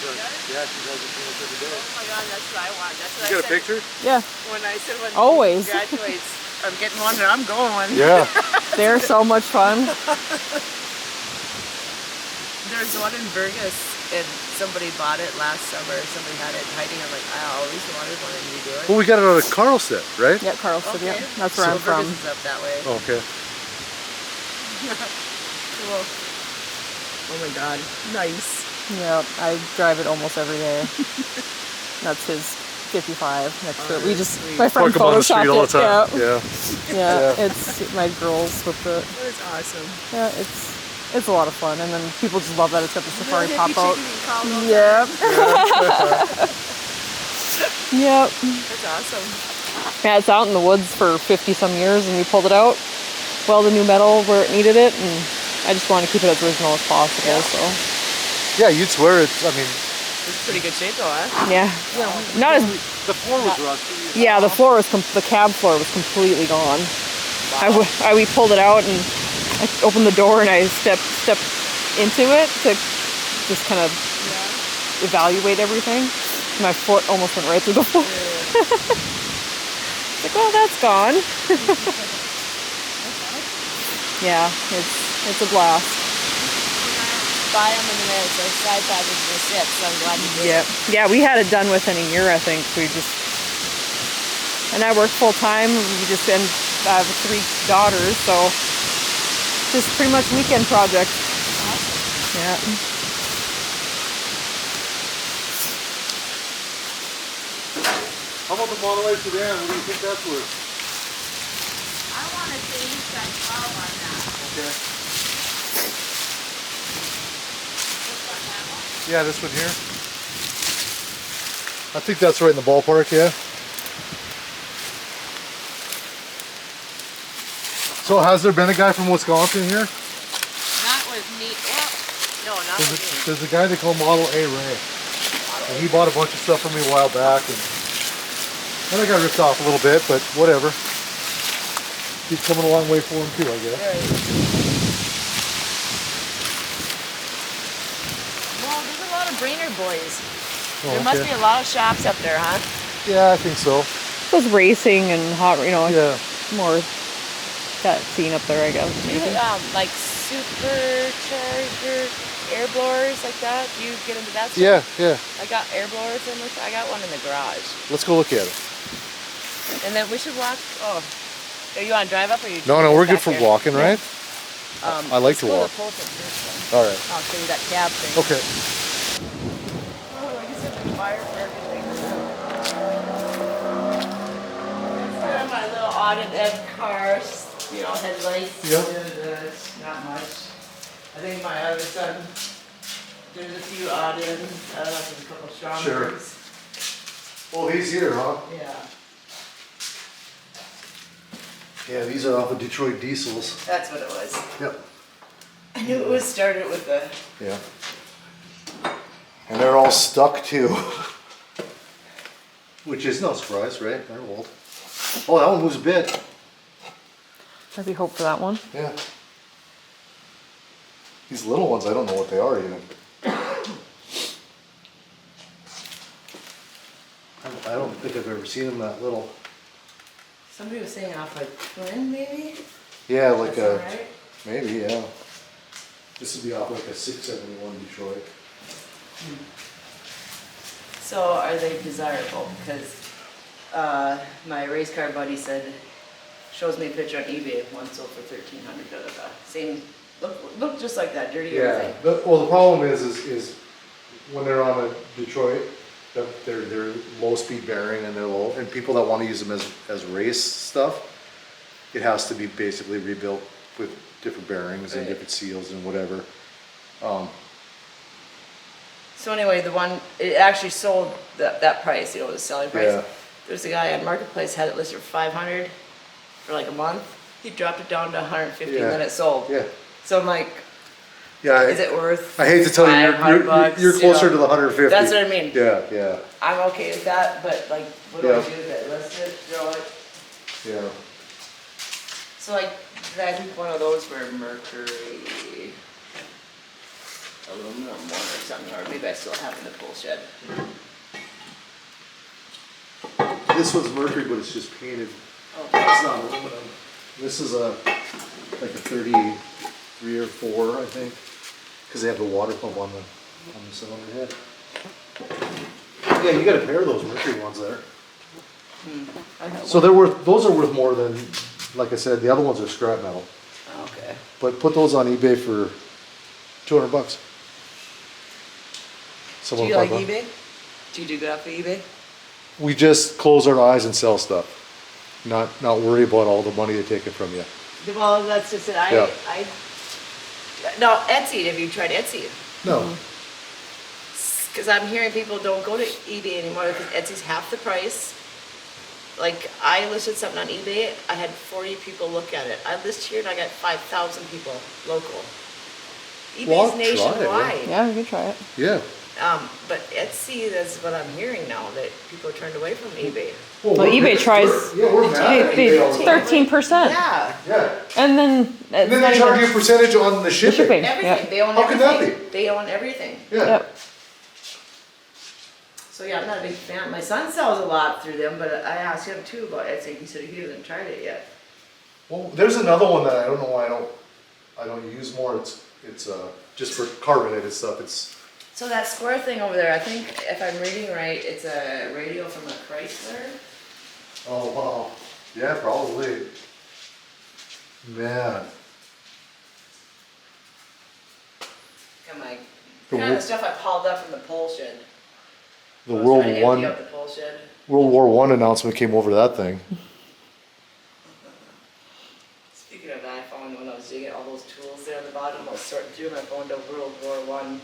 Yeah, she does it pretty much every day. Oh my god, that's what I want. That's what You I got a said. picture? Yeah. When I said when Always. he graduates, I'm getting one and I'm going. Yeah. They're so much fun. There's one in Burgess, and somebody bought it last summer. Somebody had it hiding. I'm like, I always wanted one, and you do it. Well, we got it out of Carlstead, right? Yeah, Carlson. Okay. Yeah, that's where I'm from. Burgess is up that way. Oh, okay. Cool. Oh my god, nice. Yeah, I drive it almost every day. That's his 55 next to it. We just, my friend Park 'em on the street all the photoshopped time. it. Yeah. Yeah, it's my girls with the. That's awesome. Yeah, it's a lot of fun, and then people just love that it's got the safari Hippie pop out. chicken and call Yep. Yep. That's awesome. Yeah, it's out in the woods for 50 some years, and we pulled it out, welded new metal where it needed it, and I just wanted to keep it as original as possible. Yeah. So. Yeah, you'd swear it's. I mean, It's pretty good shape though, huh? Yeah. Not as. the floor was rusty. Yeah, the floor was the cab floor was completely gone. Wow. We pulled it out and I opened the door and I stepped into it to just kind of evaluate everything. My foot almost went right through the floor. Like, oh, that's gone. Yeah, it's a blast. Buy them and then it's a side package for sit, so I'm glad you did. Yeah, yeah, we had it done within a year, I think. And I work full time. I have 3 daughters, so just pretty much weekend project. Awesome. Yeah. How about the Model A sedan? What do you think that's worth? I want to say you spent 12 on that. Okay. Yeah, this one here. I think that's right in the ballpark, yeah. So has there been a guy from Wisconsin here? Not with me. Well, no, not with me. There's a guy they call Model A Ray. And he bought a bunch of stuff from me a while back, and I got ripped off a little bit, but whatever. He's coming a long way for him too, I guess. Right. Well, there's a lot of Brainerd boys. Oh, There must okay. be a lot of shops up there, huh? Yeah, I think so. It was racing and hot, Yeah. more that scene up there, I guess. Do you, Maybe. like supercharger air blowers like that? Do you get into that stuff? Yeah, yeah. I got air blowers in this. I got one in the garage. Let's go look at it. And then we should walk. Oh, you want to drive up or you? No, we're good for walking, right? I like to walk. Let's go to the pulpit first, All right. then. I'll show you that cab thing. Okay. Oh, I just have the fire for everything. That's my little audit ed cars. Headlights. Yep. Not much. I think my other son, there's a few odd-ins. I don't know if there's a couple strong Sure. ones. Oh, he's here, huh? Yeah, Yeah, these are off of Detroit diesels. that's what it was. Yep. I knew it was started with the. Yeah. And they're all stuck too. Which is no surprise, right? They're old. Oh, that one moves a bit. Maybe hope for that one. Yeah. These little ones, I don't know what they are even. I don't think I've ever seen them that little. Somebody was saying off like twin, maybe? Yeah, like That's a, alright. maybe, yeah. This would be off like a 671 Detroit. So are they desirable? Because my race car buddy said, shows me a picture on eBay of one sold for $1,300. Same Look just like that, dirty Yeah. everything. Well, the problem is when they're on a Detroit, they're low speed bearing and they're low, and people that want to use them as race stuff, it has to be basically rebuilt with different bearings and Right. different seals and whatever. So anyway, the one, it actually sold that price, the selling price. Yeah. There's a guy on Marketplace had it listed for 500 for like a month. He dropped it down to 150 and then it sold. Yeah. So I'm like, Yeah. is it worth? I hate to tell you, $500, you're closer you to know? the 150. That's what I mean. Yeah. I'm okay with that, but like, what do Yeah. I do with it? List it, throw it. Yeah. So like, I think one of those were mercury, aluminum one or something, or maybe I still have in the tool shed. This one's mercury, but it's just painted. Oh, It's not aluminum. This is like a 33 or 4, I think, because they have the water pump on the cylinder head. Yeah, you got a pair of those mercury ones there. I have So those are worth more than, like I said, the other ones are scrap metal. one. Okay. But put those on eBay for $200. Do Someone you like pop up. eBay? Do you do good off of eBay? We just close our eyes and sell stuff. Not worry about all the money they take it from you. Well, that's just it. Yeah. No, Etsy. Have you tried Etsy? No. Because I'm hearing people don't go to eBay anymore because Etsy's half the price. Like, I listed something on eBay, I had 40 people look at it. I list here and I got 5,000 people local. Well, I'll eBay's try it, yeah. nationwide. Yeah, we could try it. Yeah. But Etsy, that's what I'm hearing now, that people are turned away from eBay. Well, eBay tries. We're mad at They eBay all the time. 13%, Yeah, Yeah. and then And then it's not they charge you even a percentage on the shipping. shipping. everything. Yeah. They own How could that everything. They own everything. Yeah. Yep. So yeah, I'm not a big fan. My son sells a lot through them, but I asked him too about Etsy. He said he hasn't tried it yet. Well, there's another one that I don't know why I don't use more. It's just for car related stuff. It's So that square thing over there, I think if I'm reading right, it's a radio from a Chrysler. oh wow. Yeah, probably. Man. I'm like, The kind of wo- the stuff I hauled up from the pole shed. The I was World trying to empty One out the pole shed. World War One announcement came over that thing. Speaking of that, I found when I was digging all those tools there on the bottom, I was sorting through them, I found a World War One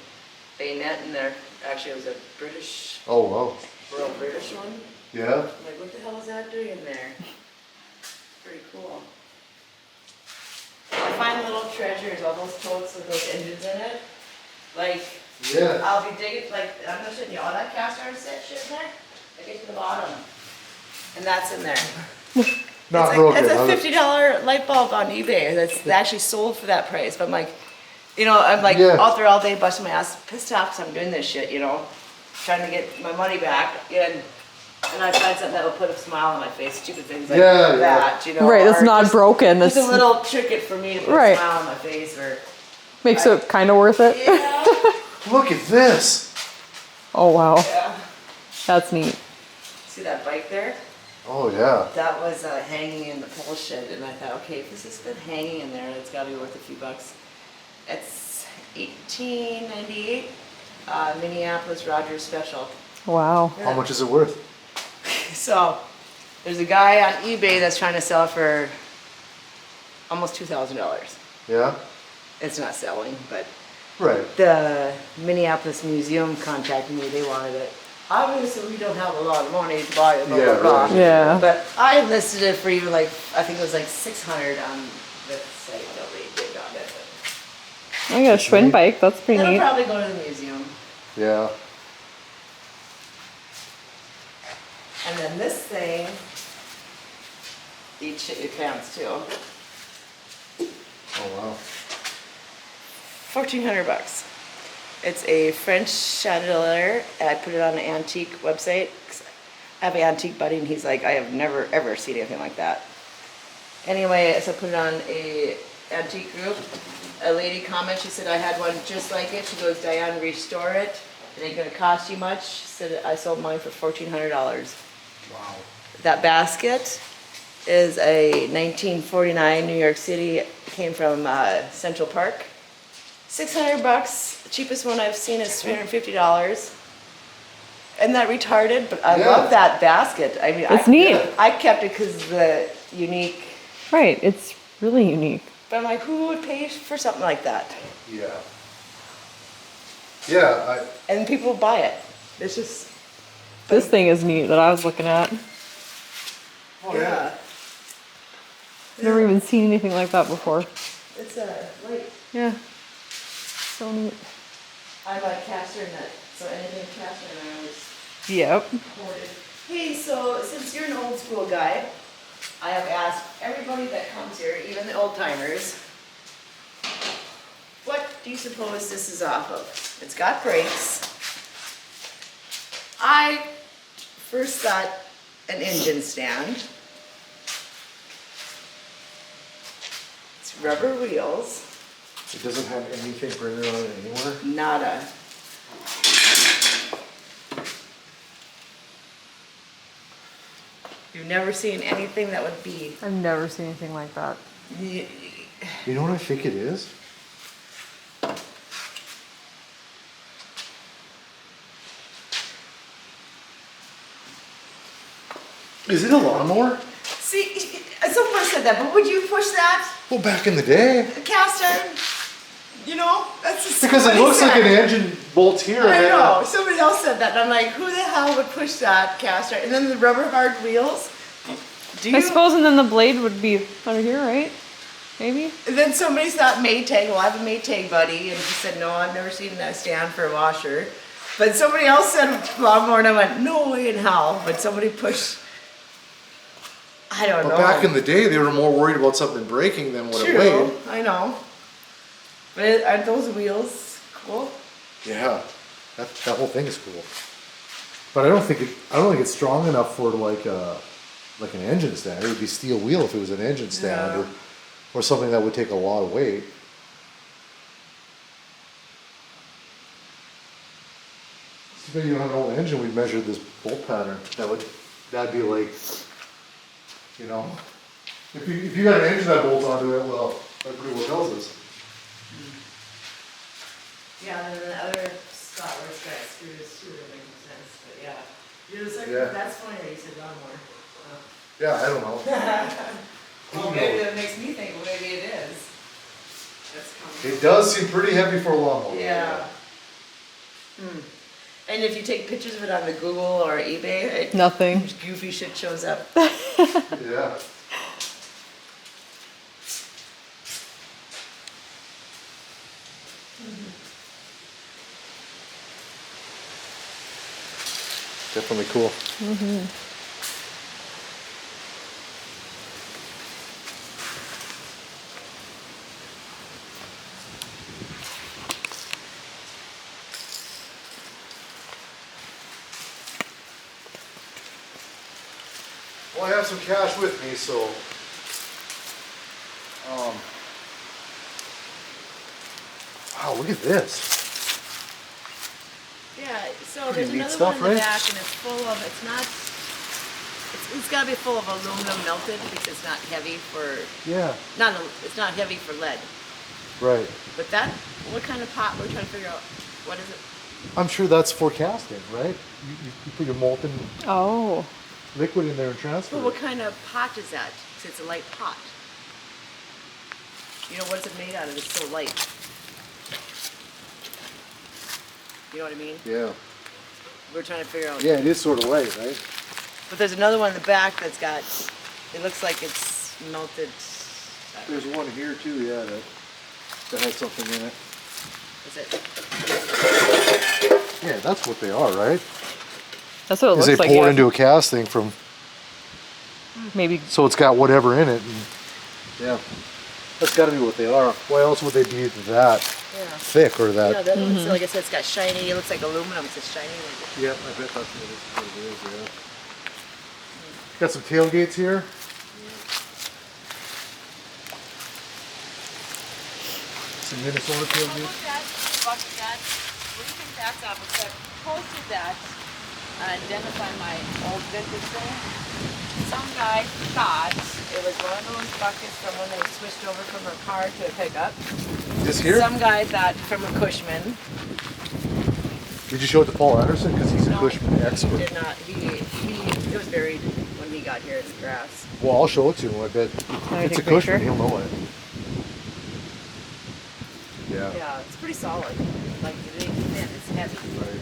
bayonet in there. Actually, it was a British, Oh wow. Royal British one. Yeah. I'm like, what the hell is that doing in there? Pretty cool. I find little treasures, all those totes with those engines in it. Like, Yeah. I'll be digging, like, I'm not showing you all that cast iron shit in there. I get to the bottom, and that's in there. Not it's broken. It's a huh? $50 light bulb on eBay that's actually sold for that price. But I'm like, I'm like Yeah. out there all day busting my ass, pissed off because I'm doing this shit, trying to get my money back. And I find something that'll put a smile on my face, stupid things like Yeah, that, right. That's or not just- broken. Just That's a little trinket for me to put Right. a smile on my face, or makes it kind of worth it. yeah, Look at this. Oh wow, yeah. that's neat. See that bike there? Oh yeah. That was hanging in the pole shed, and I thought, okay, if this has been hanging in there, it's got to be worth a few bucks. It's 1898 Minneapolis Rogers Special. Wow. How much is it worth? So there's a guy on eBay that's trying to sell it for almost $2,000. Yeah. It's not selling, but Right. the Minneapolis Museum contacted me. They wanted it. Obviously, we don't have a lot of money to buy it, blah, Yeah, blah, blah. right. Yeah. But I listed it for even like, I think it was like 600 on the site. Nobody bid on it. I got a Schwinn bike. That's pretty It'll neat. probably go to the museum. Yeah. And then this thing, eat shit your pants too. Oh wow. 1,400 bucks. It's a French chandelier. I put it on an antique website. 'Cause I have an antique buddy, and he's like, I have never ever seen anything like that. Anyway, so I put it on a antique group. A lady commented, she said, I had one just like it. She goes, Diane, restore it. It ain't gonna cost you much. She said, I sold mine for $1,400. Wow. That basket is a 1949 New York City. Came from Central Park. $600. The cheapest one I've seen is $350. Isn't that retarded? But I Yeah. love that basket. I mean, It's neat. I kept it because of the unique. Right, it's really unique. But I'm like, who would pay for something like that? Yeah. Yeah, And people buy it. It's just. This thing is neat that I was looking at. oh yeah. Never even seen anything like that before. It's a light. Yeah. So neat. I'm a caster nut, so anything caster nut I always Yep. hoarded. Hey, so since you're an old school guy, I have asked everybody that comes here, even the old timers, what do you suppose this is off of? It's got brakes. I first thought an engine stand. It's rubber wheels. It doesn't have anything printed on it anywhere. Nada. You've never seen anything that would be. I've never seen anything like that. You know what I think it is? Is it a lawnmower? See, someone said that, but would you push that Well, back in the day. cast iron? You know, that's just Because it somebody looks like said. an engine bolt here. I and then- know. Somebody else said that, and I'm like, who the hell would push that cast iron? And then the rubber hard wheels. Do you? I suppose, and then the blade would be under here, right? Maybe? And then somebody thought Maytag. Well, I have a Maytag buddy, and he said, no, I've never seen that stand for a washer. But somebody else said lawnmower, and I went, no way in hell. But somebody pushed. I don't know. But back in the day, they were more worried about something breaking than what it True, weighed. I know. But aren't those wheels cool? Yeah, that whole thing is cool. But I don't think it's strong enough for like an engine stand. It would be steel wheel if it was an engine stand, Yeah. or something that would take a lot of weight. If you have an old engine, we'd measure this bolt pattern. That'd be like, you know, if you got an engine that bolts onto it, well, that pretty well tells us. Yeah, and then the other spot where it's got screws too, that makes sense, but yeah. You're just like, Yeah. that's funny that you said lawnmower. Yeah, I don't know. Well, maybe that makes me think, well, maybe it is. That's coming. It does seem pretty heavy for a lawnmower. Yeah. And if you take pictures of it on the Google or eBay, Nothing. goofy shit shows up. Yeah. Definitely cool. Well, I have some cash with me, so wow, look at this. Yeah, so Pretty there's neat another stuff, one in the right? back and it's full of, it's got to be full of aluminum melted because it's not heavy for, Yeah, it's not heavy for lead. right. But that, what kind of pot, we're trying to figure out, what is it? I'm sure that's for casting, right? You put your molten Oh. liquid in there and transfer Well, it. what kind of pot is that? 'Cause it's a light pot. You know, what's it made out of? It's so light. You know what I mean? Yeah. We're trying to figure out. Yeah, it is sort of light, right? But there's another one in the back that's got, it looks like it's melted. There's one here too, yeah, that has something in it. Is it? Yeah, that's what they are, right? That's what it Is looks they like. pour Yeah. into a casting from, Maybe. so it's got whatever in it. And, yeah, that's got to be what they are. Why else would they be that Yeah. thick or Yeah, that? that looks, like I said, it's got shiny, it looks like aluminum, it's just shiny. Like Yeah, I bet that's what it is, yeah. Got some tailgates here. Some Minnesota tailgates. that? What do you think that's off? Because I posted that identify my old vintage thing. Some guy thought it was one of those buckets from when they switched over from a car to a pickup. This here? Some guy thought from a Cushman. Did you show it to Paul Anderson? Because he's a Cushman expert. He did not. It was buried when he got here in the grass. Well, I'll show it to him. I bet I it's a take a Cushman. picture? He'll know it. Yeah. Yeah, it's pretty solid. Like, it's heavy. Right.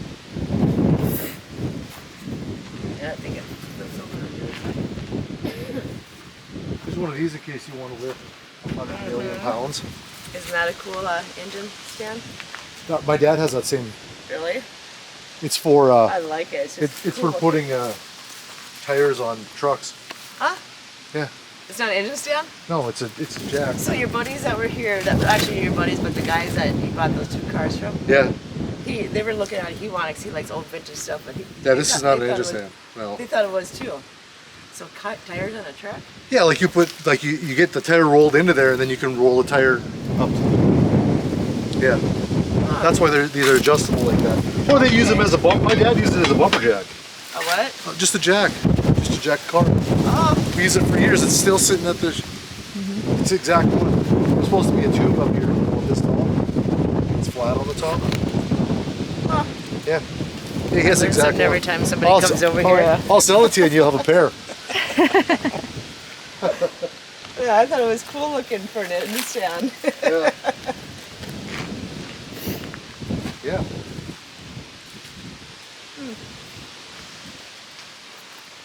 Yeah, I think it flips over on the other side. There's one of these in case you want to lift 100 million pounds. Isn't that a cool engine stand? My dad has that same. Really? It's for. I like it. It's for putting tires on trucks. Huh? Yeah. It's not an engine stand? No, it's a jack. So your buddies that were here, actually your buddies, but the guys that you bought those 2 cars from, Yeah. they were looking at it. He wanted, 'cause he likes old vintage stuff, but Yeah, this is not an they engine thought it stand. No. was- They thought it was too. So tires on a truck? Yeah, like you put you get the tire rolled into there, and then you can roll the tire up. Yeah. That's why these are adjustable like that. Or they use them as a bump. My dad used it as a bumper jack. A what? Just a jack. Just a jack car. Oh, We use it for years. It's still sitting at the. It's the exact one. It's supposed to be a tube up here, about this tall. It's flat on the top. huh. Yeah. He has Learn exact something one. every time somebody I'll comes s- over Oh, here. yeah. I'll sell it to you, and you'll have a pair. Yeah, I thought it was cool looking for an engine stand. Yeah. Yeah.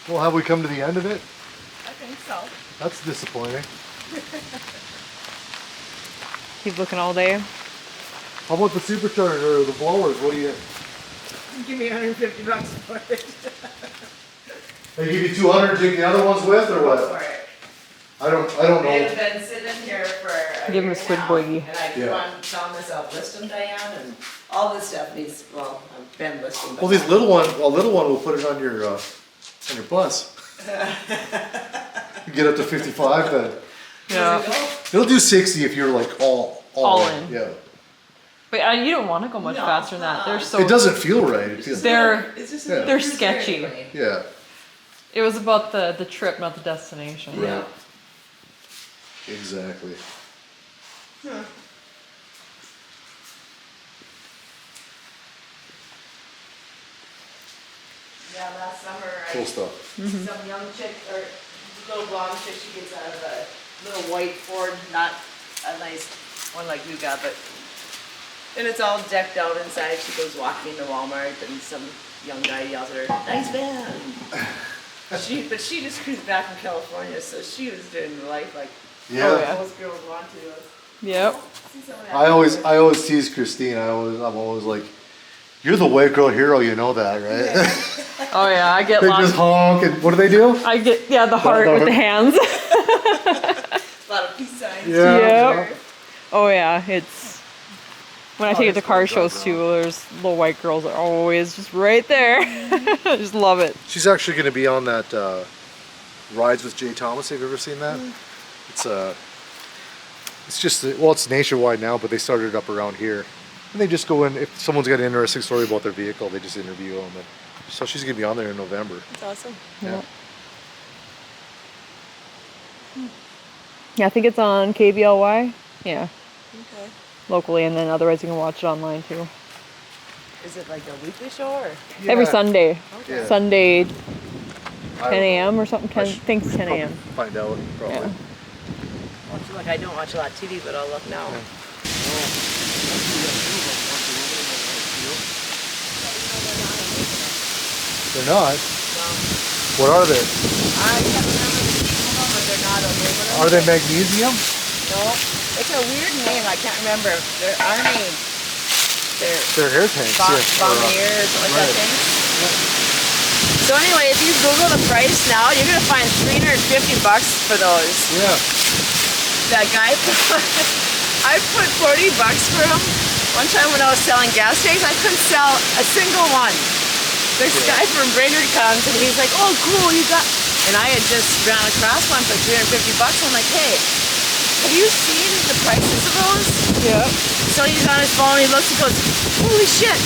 Well, have we come to the end of it? I think so. That's disappointing. Keep looking all day. How about the supercharger or the blowers? What do you? Give me $150 for it. They give you 200 to take the other ones with, or For what? it. I don't They've know. been sitting here for a Give 'em year a squid now, boigie. And I keep Yeah. on telling myself, list them, Diane, and all this stuff needs, well, I've been listing. Well, these little one, a little one will put it on your bus. You get up to 55, then Yeah. it'll do 60 if you're like all in. Yeah. But you don't want to go much faster than that. They're so. It doesn't feel right. It feels. They're. It's just Yeah. They're sketchy. Yeah. It was about the trip, not the destination. Right. Exactly. Yeah, last summer, Cool stuff. some young chick, or little blonde chick, she gets out of a little white Ford, not a nice one like you got, but, and it's all decked out inside. She goes walking into Walmart and some young guy yells at her, "Nice van." But she just cruised back from California, so she was doing life like Yeah. most girls want to. Yep. See some of that. I always tease Christine. I'm always like, you're the white girl hero. You know that, right? Oh yeah, I get They lots. just honk, and what do they do? I get the heart with the hands. A lot of peace signs. Yeah. Yep. Oh yeah, it's when I take it to it's car fun to drive shows too. There's little white girls are always just right there. I just love it. She's actually going to be on that Rides with Jay Thomas. Have you ever seen that? It's just it's nationwide now, but they started it up around here, and they just go in. If someone's got an interesting story about their vehicle, they just interview them. And so she's going to be on there in November. That's awesome. Yeah. Yeah, I think it's on KBLY. Yeah, Okay. locally, and then otherwise you can watch it online too. Is it like a weekly show or? Every Yeah. Sunday. Yeah. Sunday, I 10 a.m. or something. I 10, I think it's 10 a.m. Find out probably. Yeah. Like I don't watch a lot of TV, but I'll look now. They're not. No. What are they? I can't remember the name of them, but they're not aluminum. Are they magnesium? No. It's a weird name. I can't remember. They're our names. They're They're air tanks. Yeah. Bombardier or something like that right. thing. So anyway, if you Google the price now, you're gonna find $350 for those. Yeah. That guy, I put $40 for him. One time when I was selling gas tanks, I couldn't sell a single one. This guy from Brainerd comes and he's like, "Oh, cool, you got," and I had just ran across one for $350. I'm like, "Hey, have you seen the prices of those?" Yeah. So he's on his phone, he looks, he goes, "Holy shit,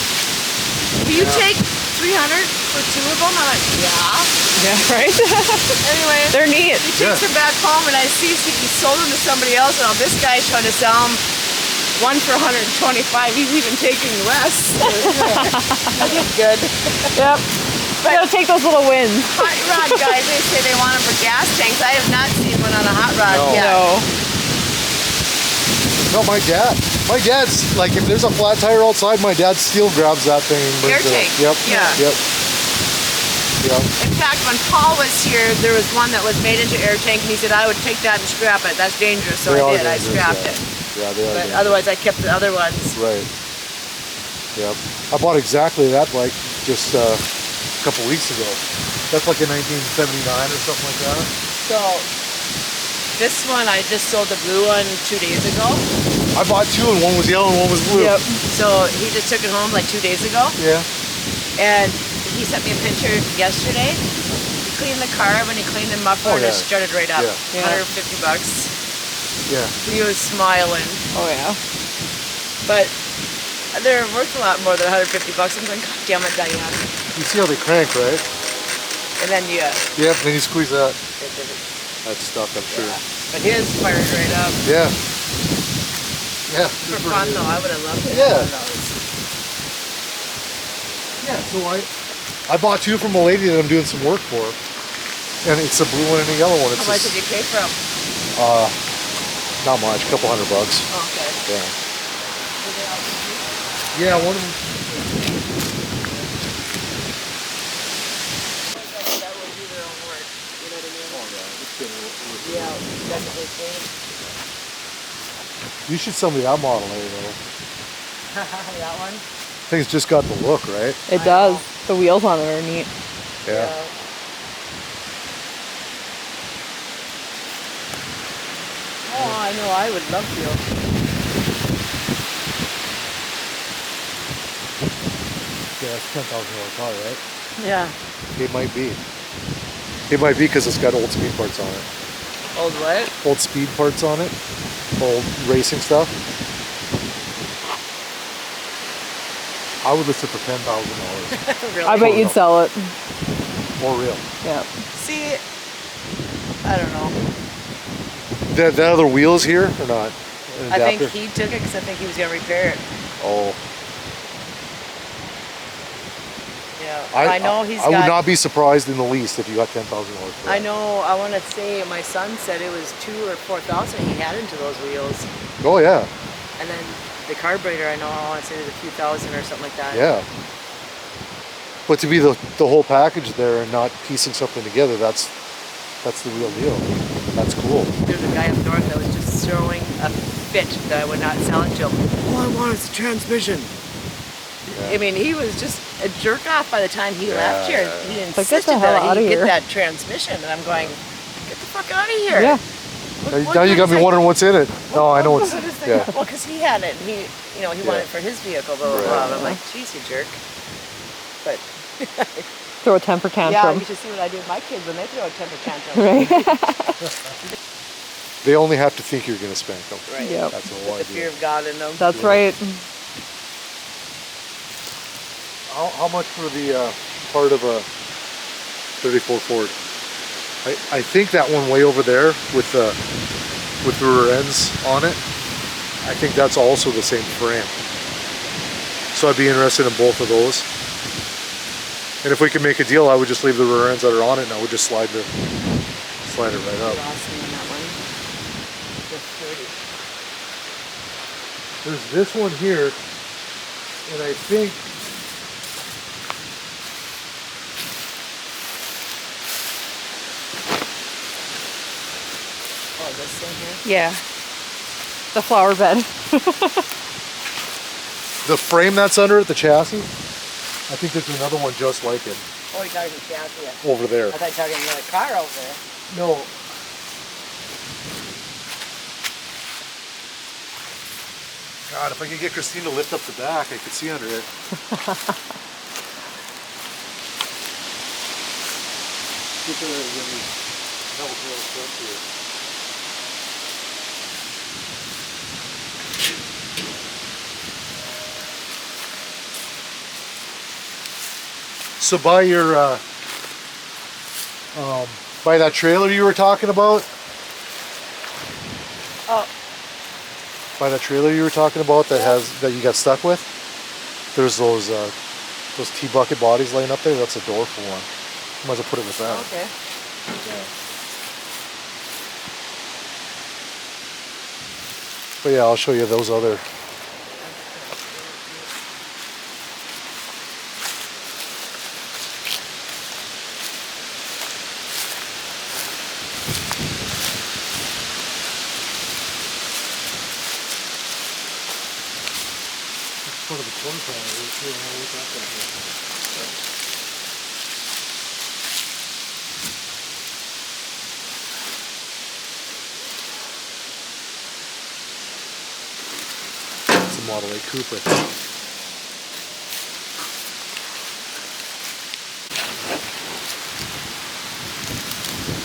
will you take $300 for 2 of them? I'm like, yeah. Yeah, right? Anyway, They're neat. he takes them back home, and I see he sold them to somebody else. And this guy's trying to sell them one for 125. He's even taking less. That is good. Yep. You gotta take those little wins. Hot rod guys, they say they want them for gas tanks. I have not seen one on a hot rod No. yet. No. No, my dad's like, if there's a flat tire outside, my dad still grabs that thing and brings Air it tank. up. Yep. Yeah. Yep. Yep. In fact, when Paul was here, there was one that was made into air tank, and he said I would take that and scrap it. That's dangerous, so They I are did. I dangerous, scrapped yeah. it. Yeah, they are. But dangerous. otherwise, I kept the other ones. Right. Yep. I bought exactly that like just a couple weeks ago. That's like in 1979 or something like that. So this one, I just sold the blue one 2 days ago. I bought two, and one was yellow and one was blue. Yep. So he just took it home like 2 days ago. Yeah. And he sent me a picture yesterday. He cleaned the car. When he cleaned the muffler, Oh, yeah. it started right up. Yeah. Yeah. $150. Yeah. He was smiling. Oh, yeah. But they're worth a lot more than $150. I'm going, God damn it, Diane. You see how they crank, right? And then you... Yep. Then you squeeze that. That's stuck, I'm sure. But his fired right up. Yeah. Yeah. For fun, though, I would have loved to Yeah. have one of those. Yeah. So I bought two from a lady that I'm doing some work for, and it's a blue one and a yellow one. It's How much just, did you pay for them? not much, a couple $100. Oh, okay. Yeah. Were they all cheap? Yeah. One of them. That will do their own work. You know what I mean? Yeah, definitely clean. You should sell me that model, though. That one? Thing's just got the look, right? It I does. know. The wheels on it are neat. Yeah. Oh, I know. I would love to. Yeah, that's $10,000 car, right? Yeah. It might be. It might be because it's got old speed parts on it. Old what? Old speed parts on it. Old racing stuff. I would list it for $10,000. Really? I bet you'd sell it. More real. Yeah. See, I don't know. That other wheel is here or not? An I think adapter? he took it because I think he was going to repair it. Oh. Yeah. I know he's I got... would not be surprised in the least if you got $10,000 for I that. know. I want to say my son said it was 2,000 or 4,000 he had into those wheels. Oh, yeah. And then the carburetor, I know, I want to say it was a few thousand or something like that. Yeah. But to be the whole package there and not piecing something together, that's the real deal. That's cool. There's a guy up north that was just throwing a fit that I would not sell it to him. All I want is the transmission. Yeah. I mean, he was just a jerk off by the time he left here. He Like, get the insisted hell that outta he here. get that transmission, and I'm going, get the fuck out of here. Yeah. Now you got me wondering what's in it. No, I know it's. Yeah. Well, because he had it, and he wanted it for his vehicle, blah, blah, blah. And I'm like, geez, you jerk. But, Throw a temper yeah, tantrum. you should see what I do with my kids when they throw a temper tantrum. Right? They only have to think you're going to spank them. Right. Yep. That's the whole The fear idea. of God in them. That's right. How much for the part of a 34 Ford? I think that one way over there with the rear ends on it, I think that's also the same frame. So I'd be interested in both of those. And if we could make a deal, I would just leave the rear ends that are on it and I would just slide it right up. Awesome on that one. The 30. There's this one here, and I think Oh, this thing here? Yeah. The flower bed. the frame that's under it, the chassis, I think there's another one just like it Oh, you're talking chassis. over there. I thought you were talking about a car over there. No. God, if I could get Christine to lift up the back, I could see under it. So by your by that trailer you were talking about, Oh, by that trailer you were talking about that that you got stuck with, there's those T-bucket bodies laying up there. That's a door for one. Might as well put it with that. okay. But yeah, I'll show you those other. Part of the quarter panel. We'll see how we got that here. It's a Model A Cooper.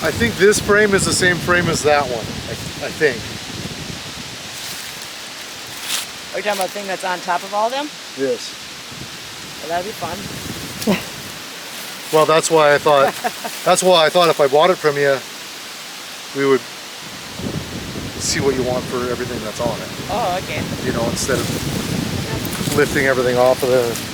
I think this frame is the same frame as that one. I think. Are you talking about the thing that's on top of all of them? Yes. Well, that'd be fun. Well, that's why I thought. That's why I thought if I bought it from you, we would see what you want for everything that's on it. Oh, okay. You know, instead of lifting everything off of the.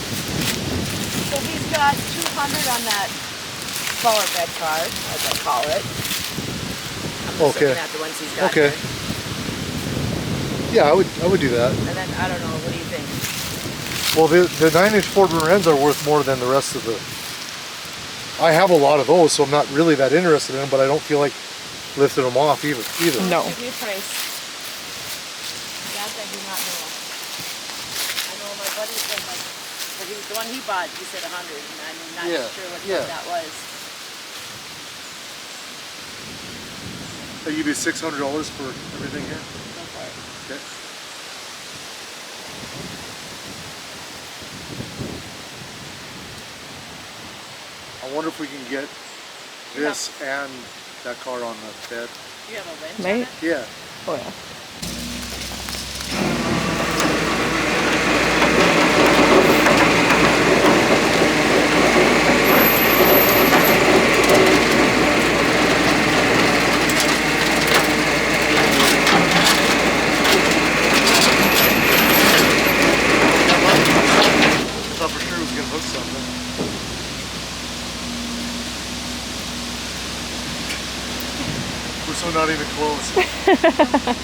So he's got 200 on that flower bed card, as I call it. I'm just Okay. looking at the ones he's got Okay. here. Yeah, I would do that. And then, I don't know, what do you think? Well, the 9-inch Ford rear ends are worth more than the rest of the. I have a lot of those, so I'm not really that interested in them, but I don't feel like lifting them off either. No. Give me a price. That I do not know. I know my buddy said like, the one he bought, he said 100, and I'm not Yeah, sure what yeah. that was. So you do $600 for everything here? Go for it. Okay. I wonder if we can get this and that car on the bed. Do you have a winch Right? on it? Yeah. Oh yeah. I thought for sure it was going to hook something. We're so not even close.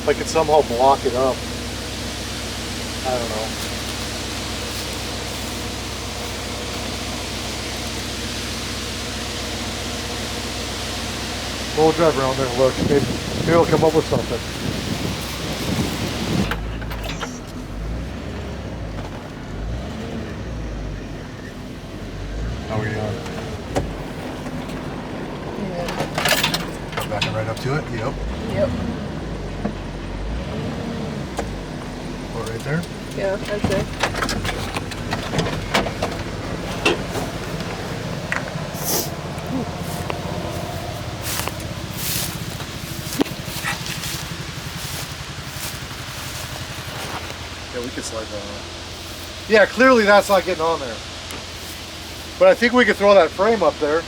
If I could somehow block it up. I don't know. We'll drive around there and look. Maybe we'll come up with something. How are we doing? Backing right up to it? Yep. Yep. Or right there? Yeah, that's it. Yeah, we could slide that on. Yeah, clearly that's not getting on there. But I think we could throw that frame up there.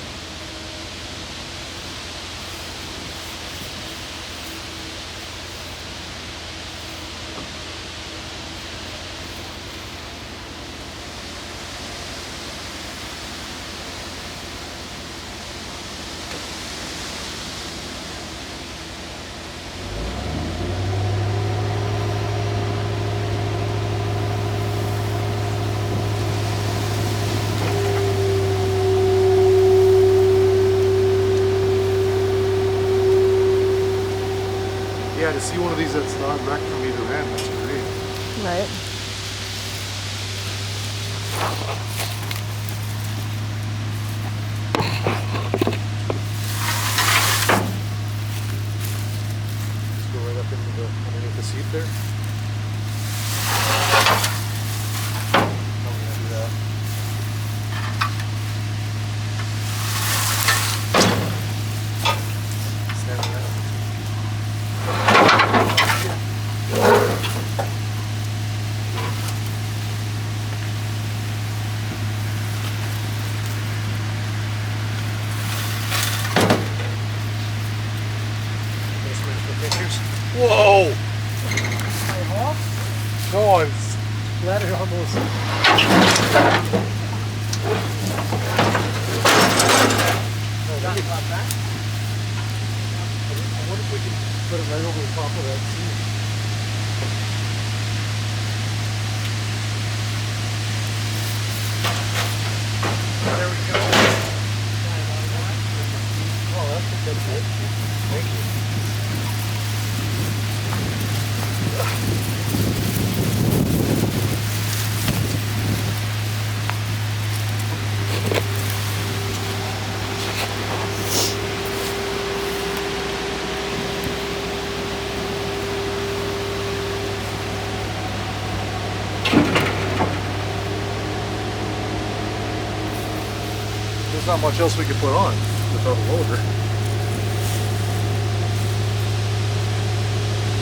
Yeah, to see one of these that's not wrecked from either end, that's great. Right. Just go right up into the underneath the seat there. I'm gonna do that. Stand around. Pictures. Whoa! No, I'm splattered almost. I wonder if we can put it right over the top of that seat. There we go. Oh, that's good. Thank you. There's not much else we could put on without a loader.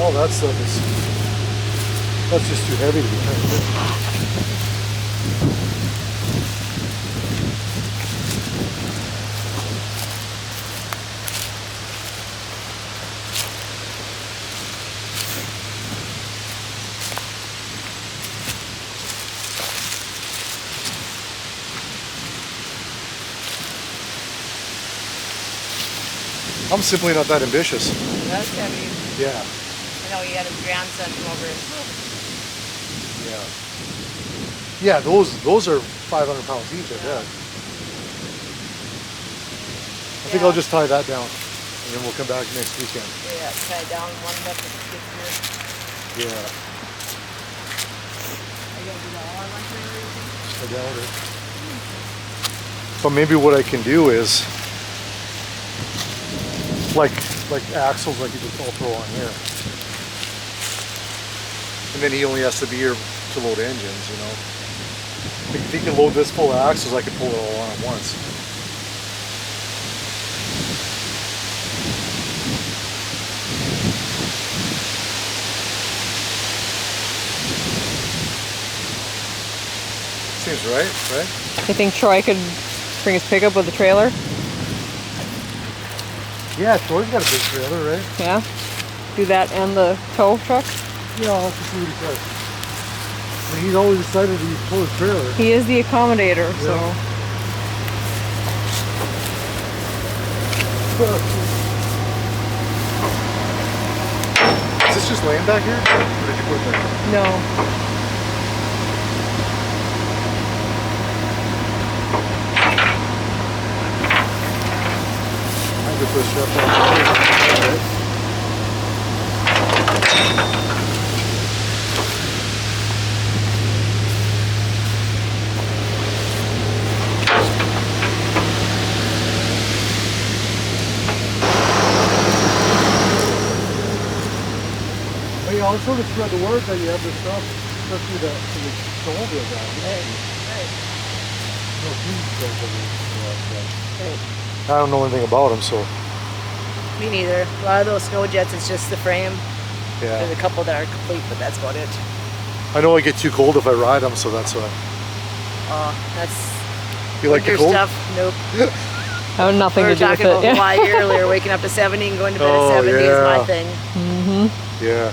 All that stuff that's just too heavy to be trying to fit. I'm simply not that ambitious. That's heavy. Yeah. I know he had his grandson come over. Yeah. Yeah, those are 500 pounds each, I bet. I think I'll just tie that down and then we'll come back next weekend. Yeah, tie down one up and get here. Yeah. Are you gonna do that all in one trailer or anything? I doubt it. But maybe what I can do is like axles like you just all throw on here. And then he only has to be here to load engines, you know. If he can load this full of axles, I can pull it all on at once. Seems right? You think Troy could bring his pickup with a trailer? Yeah, Troy's got a big trailer, right? Yeah. Do that and the tow truck? Yeah, I'll have to see what he says. I mean, he's always excited to pull his trailer. He is the accommodator, so. Is this just laying back here? Or did you put it there? No. I could put a strap on. Alright. But yeah, I'll sort of spread the word that you have this stuff, especially the snowmobile guy. Right. No, he does a lot of stuff. Right. I don't know anything about him, so Me neither. A lot of those snow jets, it's just the frame. yeah. There's a couple that are complete, but that's about it. I know I get too cold if I ride them, so that's why. That's You like the winter cold? stuff. Nope. Oh, nothing We to were do with talking it. about Yeah. Hawaii earlier, waking up to 70 and going to bed Oh, at 70 is yeah. my thing. Mm-hmm. Yeah.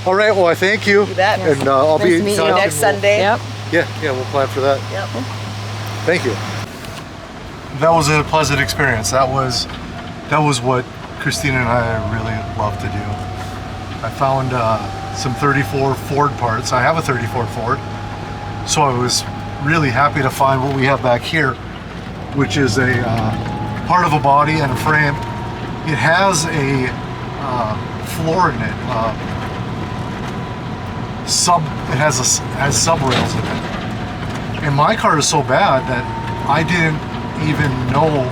All right. Well, I thank you. You bet. Yes. And I'll Nice be to in meet you. touch Next and we'll- Sunday. Yep. Yeah, we'll plan for that. Yep. Thank you. That was a pleasant experience. That was what Christina and I really love to do. I found some 34 Ford parts. I have a 34 Ford, so I was really happy to find what we have back here, which is a part of a body and a frame. It has a floor in it. It has sub rails in it. And my car is so bad that I didn't even know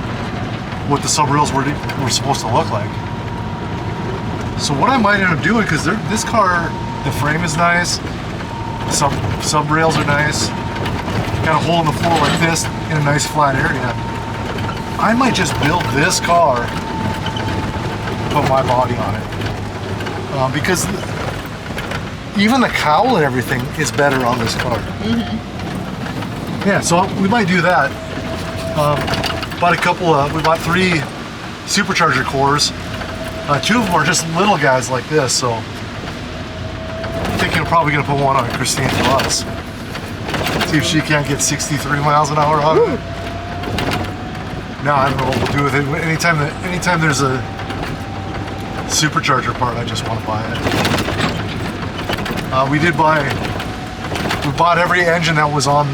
what the sub rails were supposed to look like. So what I might end up doing, because this car, the frame is nice, sub rails are nice, got a hole in the floor like this in a nice flat area. I might just build this car, put my body on it, because even the cowl and everything is better on this car. Mm-hmm. Yeah, so we might do that. We bought 3 supercharger cores. 2 of them are just little guys like this, so I'm thinking I'm probably gonna put one on Christine's bus. See if she can't get 63 miles an hour out of it. No, I don't know what we'll do with it. Anytime there's a supercharger part, I just want to buy it. We bought every engine that was on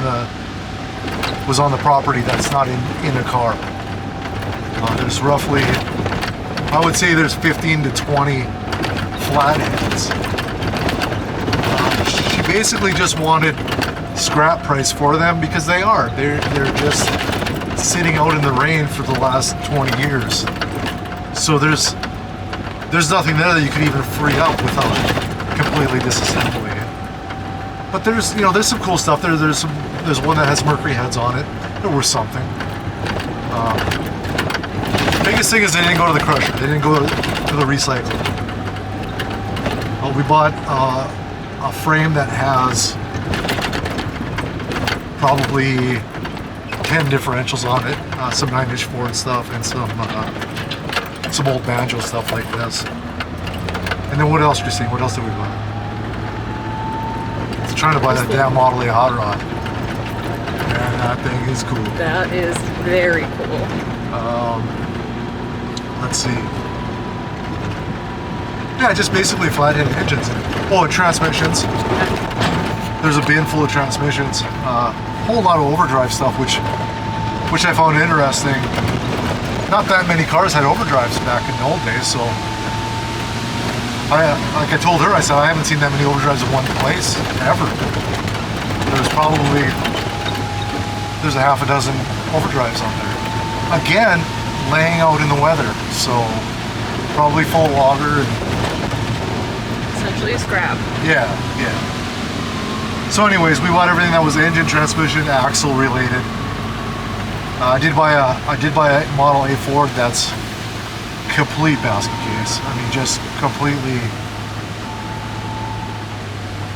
the property that's not in a car. There's roughly, I would say there's 15 to 20 Flatheads. She basically just wanted scrap price for them because they're just sitting out in the rain for the last 20 years. So there's nothing there that you could even free up without completely disassembling it. But there's some cool stuff there. There's one that has Mercury heads on it. They're worth something. Biggest thing is they didn't go to the crusher. They didn't go to the recycling. We bought a frame that has probably 10 differentials on it, some 9-inch Ford stuff, and some old banjo stuff like this. And then what else, Christine? What else did we buy? I was trying to buy that damn Model A hot rod. Man, that thing is cool. That is very cool. Let's see. Yeah, just basically flathead engines. Oh, and transmissions. There's a bin full of transmissions. A whole lot of overdrive stuff, which I found interesting. Not that many cars had overdrives back in the old days, so like I told her, I said I haven't seen that many overdrives in one place ever. There's a half a dozen overdrives on there. Again, laying out in the weather, so probably full of water and Essentially scrap. yeah. So anyways, we bought everything that was engine, transmission, axle related. I did buy a Model A Ford that's complete basket case. I mean, just completely.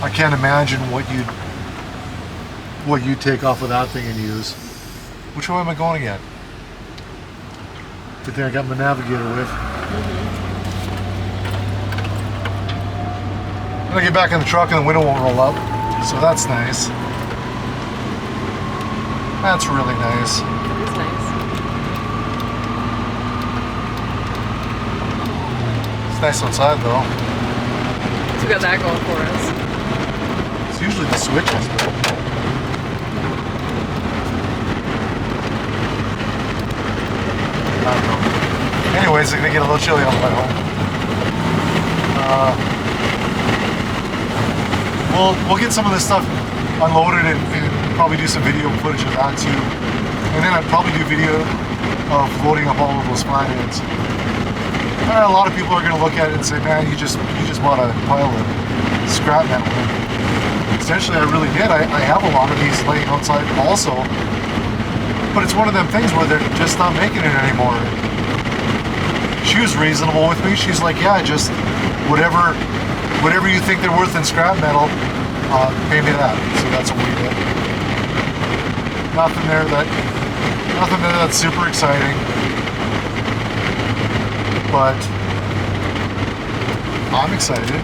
I can't imagine what you'd take off of that thing and use. Which way am I going again? Good thing I got my navigator with. When I get back in the truck and the window won't roll up, so that's nice. That's really nice. It is nice. It's nice outside though. So we got that going for us. It's usually the switches, but I don't know. Anyways, it's gonna get a little chilly on the way home. We'll get some of this stuff unloaded and probably do some video footage of that too. And then I'd probably do video of loading up all of those flatheads. A lot of people are gonna look at it and say, man, you just bought a pile of scrap metal. Essentially, I really did. I have a lot of these laying outside also. But it's one of them things where they're just not making it anymore. She was reasonable with me. She's like, yeah, just whatever you think they're worth in scrap metal, pay me that. So that's what we did. Nothing there that's super exciting. But I'm excited.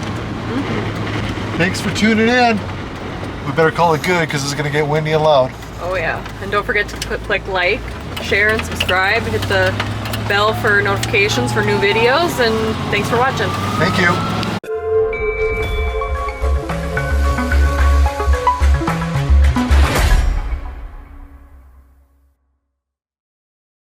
Thanks for tuning in. We better call it good because it's going to get windy and loud. Oh yeah, and don't forget to click like, share, and subscribe. Hit the bell for notifications for new videos, and thanks for watching. Thank you.